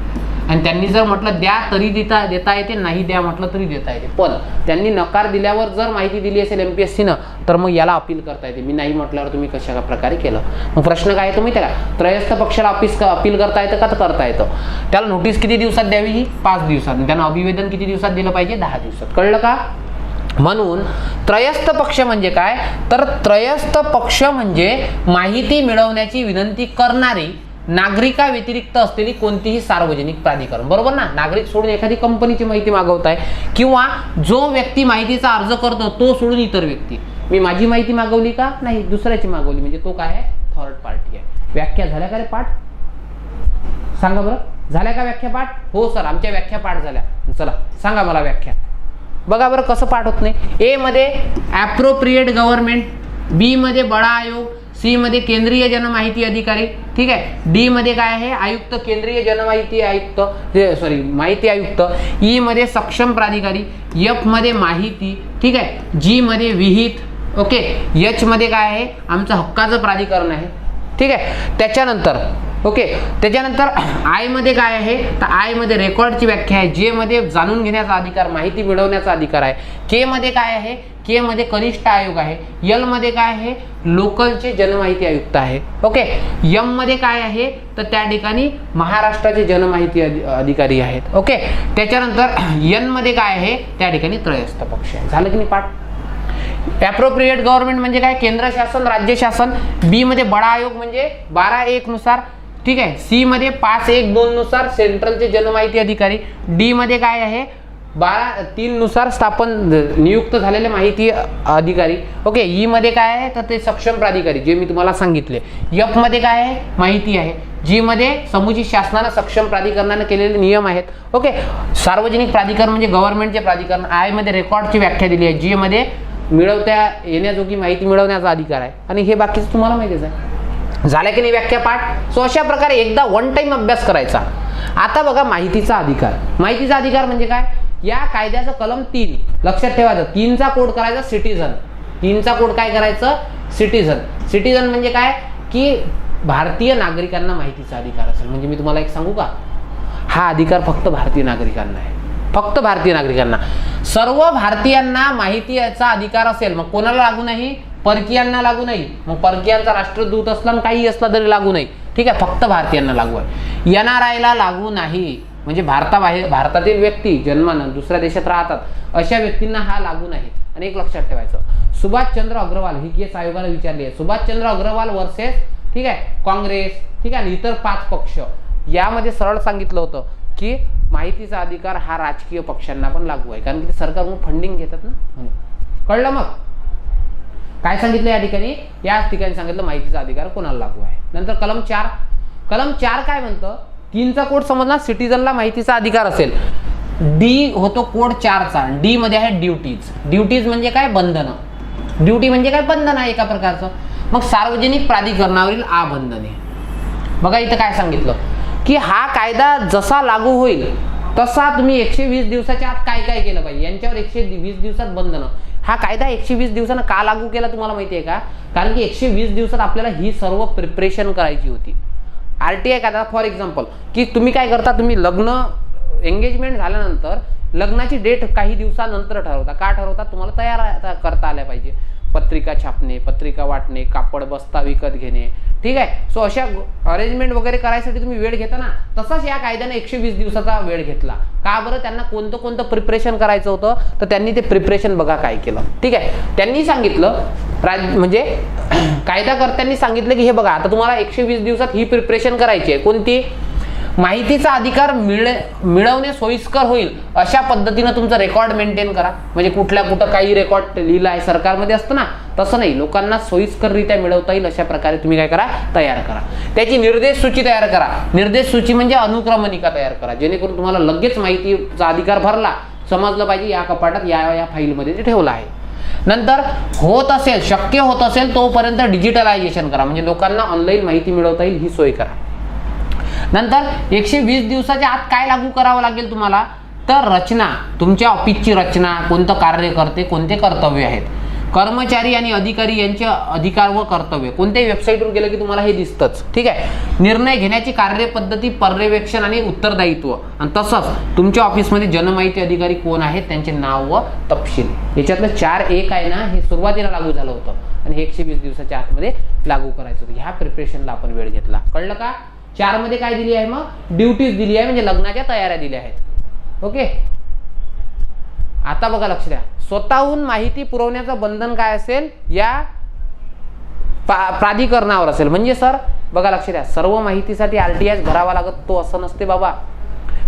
आणि त्यांनी जर म्हटलं द्या तरी देता येते, नाही द्या म्हटलं तरी देता येते. पण त्यांनी नकार दिल्यावर जर माहिती दिली असेल MPSCनं तर मग याला अपील करता येते. मी नाही म्हटल्यावर तुम्ही कशा प्रकारे केलं. मग प्रश्न काय येतो माहिती आहे का, त्रयस्थ पक्षाला अपील करता येतं का, तर करता येतं. त्याला नोटीस किती दिवसात द्यावी, ही 5 दिवसात. त्यांना अभिवेदन किती दिवसात दिलं पाहिजे, 10 दिवसात. कळलं का. म्हणून त्रयस्थ पक्ष म्हणजे काय, तर त्रयस्थ पक्ष म्हणजे माहिती मिळवण्याची विनंती करणारी नागरिका व्यतिरिक्त असलेली कोणतीही सार्वजनिक प्राधिकरण. बरोबर ना, नागरिक सोडून एखादी कंपनीची माहिती मागवताय, किंवा जो व्यक्ती माहितीचा अर्ज करतो तो सोडून इतर व्यक्ती. मी माझी माहिती मागवली का, नाही, दुसऱ्याची मागवली, म्हणजे तो काय आहे, थर्ड पार्टी आहे. व्याख्या झाल्या का रे पाठ, सांगा बरं, झाल्या का व्याख्या पाठ. हो सर आमच्या व्याख्या पाठ झाल्या. चला सांगा मला व्याख्या. बघा बरं कसं पाठ होत नाही. ए मध्ये ॲप्रोप्रिएट गव्हर्नमेंट, बी मध्ये बडा आयोग, सी मध्ये केंद्रीय जनमाहिती अधिकारी, ठीक आहे, डी मध्ये काय आहे, आयुक्त, केंद्रीय जनमाहिती आयुक्त, माहिती आयुक्त, ई मध्ये सक्षम प्राधिकारी, एफ मध्ये माहिती, ठीक आहे, जी मध्ये विहित, ओके, एच मध्ये काय आहे, आमचं हक्काचं प्राधिकरण आहे, ठीक आहे. त्याच्यानंतर ओके, त्याच्यानंतर आय मध्ये काय आहे, तर आय मध्ये रेकॉर्डची व्याख्या आहे, जे मध्ये जाणून घेण्याचा अधिकार, माहिती मिळवण्याचा अधिकार आहे, के मध्ये काय आहे, के मध्ये कनिष्ठ आयोग आहे, एल मध्ये काय आहे, लोकलचे जनमाहिती आयुक्त आहे. ओके, एम मध्ये काय आहे, तर त्या ठिकाणी महाराष्ट्राचे जनमाहिती अधिकारी आहेत. ओके, त्याच्यानंतर एन मध्ये काय आहे, त्या ठिकाणी त्रयस्थ पक्ष आहे. झालं की नाही पाठ. ॲप्रोप्रिएट गव्हर्नमेंट म्हणजे काय, केंद्र शासन, राज्य शासन. बी मध्ये बडा आयोग म्हणजे 12(1) नुसार, ठीक आहे. सी मध्ये 5(1)(2) नुसार सेंट्रलचे जनमाहिती अधिकारी. डी मध्ये काय आहे, 12(3) नुसार स्थापन नियुक्त झालेले माहिती अधिकारी. ओके, ई मध्ये काय आहे, तर ते सक्षम प्राधिकारी जे मी तुम्हाला सांगितले. एफ मध्ये काय आहे, माहिती आहे. जी मध्ये समुचित शासनानं सक्षम प्राधिकरणाने केलेले नियम आहेत. ओके, सार्वजनिक प्राधिकरण म्हणजे गव्हर्नमेंटचे प्राधिकरण. आय मध्ये रेकॉर्डची व्याख्या दिली आहे. जी मध्ये मिळवता येण्याजोगी माहिती मिळवण्याचा अधिकार आहे. आणि हे बाकीचं तुम्हाला माहितीच आहे. झालं की नाही व्याख्या पाठ. सो अशा प्रकारे एकदा वन टाइम अभ्यास करायचा. आता बघा माहितीचा अधिकार. माहितीचा अधिकार म्हणजे काय, या कायद्याचं कलम 3 लक्षात ठेवायचं. 3चा कोड करायचा सिटीझन. 3चा कोड काय करायचं, सिटीझन. सिटीझन म्हणजे काय, की भारतीय नागरिकांना माहितीचा अधिकार असेल. म्हणजे मी तुम्हाला एक सांगू का, हा अधिकार फक्त भारतीय नागरिकांना आहे, फक्त भारतीय नागरिकांना. सर्व भारतीयांना माहितीचा अधिकार असेल. मग कोणाला लागू नाही, परकीयांना लागू नाही. मग परकीयांचा राष्ट्रदूत असला आणि काही असला तरी लागू नाही. ठीक आहे, फक्त भारतीयांना लागू आहे. NRIला लागू नाही. म्हणजे भारतातील व्यक्ती जन्मानं दुसऱ्या देशात राहतात अशा व्यक्तींना हा लागू नाही. आणि एक लक्षात ठेवायचं, सुभाषचंद्र अग्रवाल ही केस आयोगाला विचारली आहे. सुभाषचंद्र अग्रवाल वर्सेस, ठीक आहे, काँग्रेस, ठीक आहे, आणि इतर 5 पक्ष. यामध्ये सरळ सांगितलं होतं की माहितीचा अधिकार हा राजकीय पक्षांना पण लागू आहे, कारण की सरकारकडून फंडिंग घेतात ना, म्हणून. कळलं. मग काय सांगितलं या ठिकाणी, याच ठिकाणी सांगितलं माहितीचा अधिकार कोणाला लागू आहे. नंतर कलम 4. कलम 4 काय म्हणतं, 3चा कोड समजला, सिटीजनला माहितीचा अधिकार असेल. डी होतो कोड 4चा. डी मध्ये आहे ड्युटीज. ड्युटीज म्हणजे काय, बंधनं. ड्युटी म्हणजे काय, बंधन आहे एका प्रकारचं. मग सार्वजनिक प्राधिकरणावरील बंधने. बघा इथं काय सांगितलं, की हा कायदा जसा लागू होईल तसा तुम्ही 120 दिवसाच्या आत काय काय केलं पाहिजे. यांच्यावर 120 दिवसात बंधनं. हा कायदा 120 दिवसानं का लागू केला तुम्हाला माहिती आहे का, कारण की 120 दिवसात आपल्याला ही सर्व प्रिपरेशन करायची होती. RTI कायदा फॉर एक्झाम्पल, की तुम्ही काय करता, तुम्ही लग्न एंगेजमेंट झाल्यानंतर लग्नाची डेट काही दिवसानंतर ठरवता. का ठरवता, तुम्हाला तयार करता आल्या पाहिजे. पत्रिका छापणे, पत्रिका वाटणे, कापड बस्ता विकत घेणे, ठीक आहे. सो अशा अरेंजमेंट वगैरे करायसाठी तुम्ही वेळ घेता ना, तसाच या कायद्याने 120 दिवसाचा वेळ घेतला. का बरं, त्यांना कोणतं कोणतं प्रिपरेशन करायचं होतं, तर त्यांनी ते प्रिपरेशन बघा काय केलं. ठीक आहे, त्यांनी सांगितलं, म्हणजे कायदाकर्त्यांनी सांगितलं की हे बघा, आता तुम्हाला 120 दिवसात ही प्रिपरेशन करायची आहे. कोणती, माहितीचा अधिकार मिळवणे सोयीस्कर होईल अशा पद्धतीनं तुमचं रेकॉर्ड मेंटेन करा. म्हणजे कुठं काही रेकॉर्ड लिहिलं आहे सरकारमध्ये असतं ना, तसं नाही, लोकांना सोयीस्कररित्या मिळवता येईल अशा प्रकारे तुम्ही काय करा, तयार करा. त्याची निर्देश सूची तयार करा. निर्देश सूची म्हणजे अनुक्रमणिका तयार करा, जेणेकरून तुम्हाला लगेच माहितीचा अधिकार भरला समजलं पाहिजे या कपाटात या फाईलमध्ये ते ठेवलं आहे. नंतर होत असेल, शक्य होत असेल तोपर्यंत डिजिटलायझेशन करा. म्हणजे लोकांना ऑनलाईन माहिती मिळवता येईल ही सोय करा. नंतर 120 दिवसाच्या आत काय लागू करावं लागेल तुम्हाला, तर रचना, तुमच्या ऑफिसची रचना, कोणतं कार्य करते, कोणते कर्तव्य आहेत, कर्मचारी आणि अधिकारी यांचे अधिकार व कर्तव्य. कोणत्याही वेबसाईटवर गेलं की तुम्हाला हे दिसतंच. ठीक आहे, निर्णय घेण्याची कार्यपद्धती, पर्यवेक्षण आणि उत्तरदायित्व. आणि तसंच तुमच्या ऑफिसमध्ये जनमाहिती अधिकारी कोण आहेत, त्यांचे नाव व तपशील. याच्यातलं 4(1) आहे ना, हे सुरुवातीला लागू झालं होतं आणि हे 120 दिवसाच्या आतमध्ये लागू करायचं होतं. ह्या प्रिपरेशनला आपण वेळ घेतला. कळलं का. 4 मध्ये काय दिली आहे, मग ड्युटीज दिली आहे, म्हणजे लग्नाच्या तयाऱ्या दिल्या आहेत. ओके, आता बघा लक्ष द्या, स्वतःहून माहिती पुरवण्याचं बंधन काय असेल, या प्राधिकरणावर असेल. म्हणजे सर बघा लक्ष द्या, सर्व माहितीसाठी RTI भरावा लागत तो असं नसते बाबा.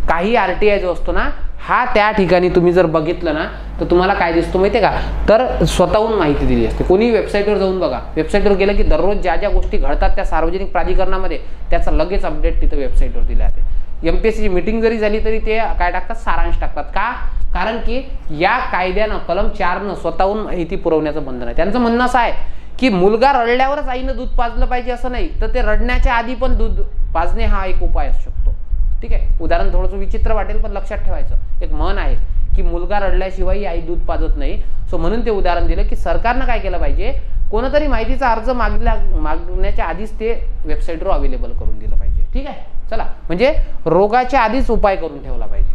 काही RTI जो असतो ना, हा त्या ठिकाणी तुम्ही जर बघितलं ना, तर तुम्हाला काय दिसतो माहितीये का, तर स्वतःहून माहिती दिली असते. कोणी वेबसाईटवर जाऊन बघा, वेबसाईटवर गेलं की दररोज ज्या ज्या गोष्टी घडतात त्या सार्वजनिक प्राधिकरणामध्ये, त्याचा लगेच अपडेट तिथं वेबसाईटवर दिला जाते. MPSCची मीटिंग जरी झाली तरी ते काय टाकतात, सारांश टाकतात. का, कारण की या कायद्यानं कलम 4नं स्वतःहून माहिती पुरवण्याचं बंधन आहे. त्यांचं म्हणणं असं आहे की मुलगा रडल्यावरच आईनं दूध पाजलं पाहिजे असं नाही, तर ते रडण्याच्या आधी पण दूध पाजणे हा एक उपाय असू शकतो. ठीक आहे, उदाहरण थोडंसं विचित्र वाटेल पण लक्षात ठेवायचं. एक म्हण आहे की मुलगा रडल्याशिवाय आई दूध पाजत नाही. सो म्हणून ते उदाहरण दिलं की सरकारनं काय केलं पाहिजे, कोणतरी माहितीचा अर्ज मागण्याच्या आधीच ते वेबसाईटवर अवेलेबल करून दिलं पाहिजे. ठीक आहे. चला, म्हणजे रोगाच्या आधीच उपाय करून ठेवला पाहिजे.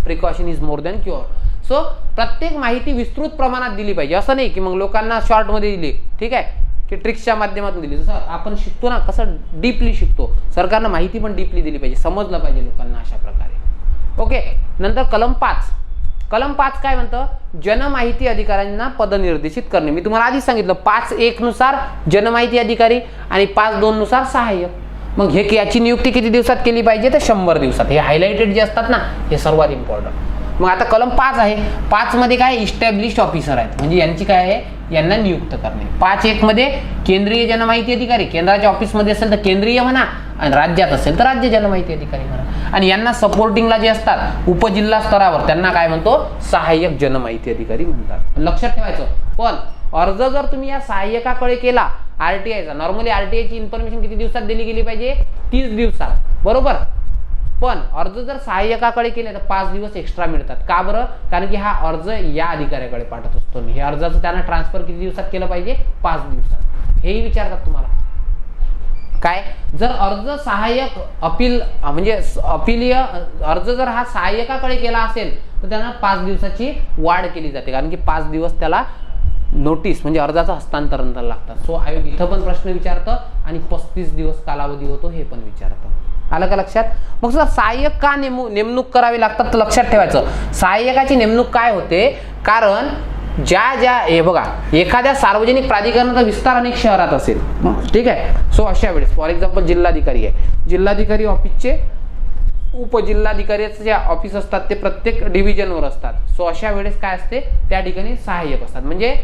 Precaution is more than cure. So प्रत्येक माहिती विस्तृत प्रमाणात दिली पाहिजे. असं नाही की मग लोकांना शॉर्टमध्ये दिली, ठीक आहे, की ट्रिक्सच्या माध्यमातून दिली. जसं आपण शिकतो ना, कसं डीपली शिकतो, सरकारनं माहिती पण डीपली दिली पाहिजे, समजलं पाहिजे लोकांना अशा प्रकारे. ओके. नंतर कलम 5. कलम 5 काय म्हणतं? जनमाहिती अधिकाऱ्यांना पदनिर्देशित करणे. मी तुम्हाला आधीच सांगितलं 5(1) नुसार जनमाहिती अधिकारी आणि 5(2) नुसार सहाय्यक. मग हे याची नियुक्ती किती दिवसात केली पाहिजे? तर 100 दिवसात. हे हायलाइटेड जे असतात ना, हे सर्वात इम्पॉर्टंट. मग आता कलम 5 आहे. 5 मध्ये काय? इस्टॅब्लिश्ड ऑफिसर आहेत, म्हणजे यांची काय आहे? यांना नियुक्त करणे. 5(1) मध्ये केंद्रीय जनमाहिती अधिकारी, केंद्राच्या ऑफिसमध्ये असेल तर केंद्रीय म्हणा, आणि राज्यात असेल तर राज्य जनमाहिती अधिकारी म्हणा. आणि यांना सपोर्टिंगला जे असतात उपजिल्हा स्तरावर, त्यांना काय म्हणतो? सहाय्यक जनमाहिती अधिकारी म्हणतात. लक्षात ठेवायचं. पण अर्ज जर तुम्ही या सहाय्यकाकडे केला आरटीआयचा, नॉर्मली आरटीआयची इन्फॉर्मेशन किती दिवसात दिली गेली पाहिजे? 30 दिवसात, बरोबर. पण अर्ज जर सहाय्यकाकडे केले तर 5 दिवस एक्स्ट्रा मिळतात. का बरं? कारण की हा अर्ज या अधिकाऱ्याकडे पाठवत असतो. हे अर्जाचं त्यांना ट्रान्सफर किती दिवसात केलं पाहिजे? 5 दिवसात. हेही विचारतात तुम्हाला. काय जर अर्ज सहाय्यक अपील म्हणजे अपीलीय अर्ज जर हा सहाय्यकाकडे केला असेल तर त्यांना 5 दिवसाची वाढ केली जाते, कारण की 5 दिवस त्याला नोटीस म्हणजे अर्जाचं हस्तांतरण करायला लागतात. सो आयोग इथं पण प्रश्न विचारतं आणि 35 दिवस कालावधी होतो हे पण विचारतं. आलं का लक्षात? मग सुद्धा सहाय्यक का नेमणूक करावी लागतात? तर लक्षात ठेवायचं, सहाय्यकाची नेमणूक काय होते? कारण हे बघा, एखाद्या सार्वजनिक प्राधिकरणाचा विस्तार अनेक शहरात असेल, ठीक आहे. सो अशा वेळेस फॉर एक्झाम्पल जिल्हाधिकारी आहे, जिल्हाधिकारी ऑफिसचे उपजिल्हाधिकाऱ्याचे जे ऑफिस असतात ते प्रत्येक डिव्हिजनवर असतात. सो अशा वेळेस काय असते? त्या ठिकाणी सहाय्यक असतात. म्हणजे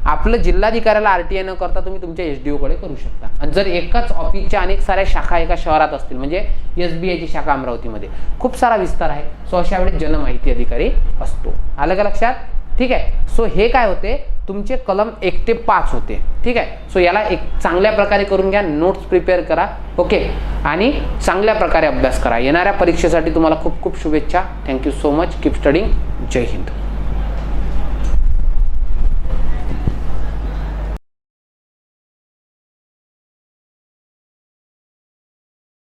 आपलं जिल्हाधिकाऱ्याला आरटीआय न करता तुम्ही तुमच्या एसडीओ कडे करू शकता. आणि जर एकाच ऑफिसच्या अनेक साऱ्या शाखा एका शहरात असतील, म्हणजे एसबीआयची शाखा अमरावतीमध्ये खूप सारा विस्तार आहे, सो अशा वेळेस जनमाहिती अधिकारी असतो. आलं का लक्षात? ठीक आहे. सो हे काय होते? तुमचे कलम 1 ते 5 होते, ठीक आहे. सो याला एक चांगल्या प्रकारे करून घ्या, नोट्स प्रिपेअर करा, ओके, आणि चांगल्या प्रकारे अभ्यास करा. येणाऱ्या परीक्षेसाठी तुम्हाला खूप खूप शुभेच्छा. Thank you so much. Keep studying. जय हिंद.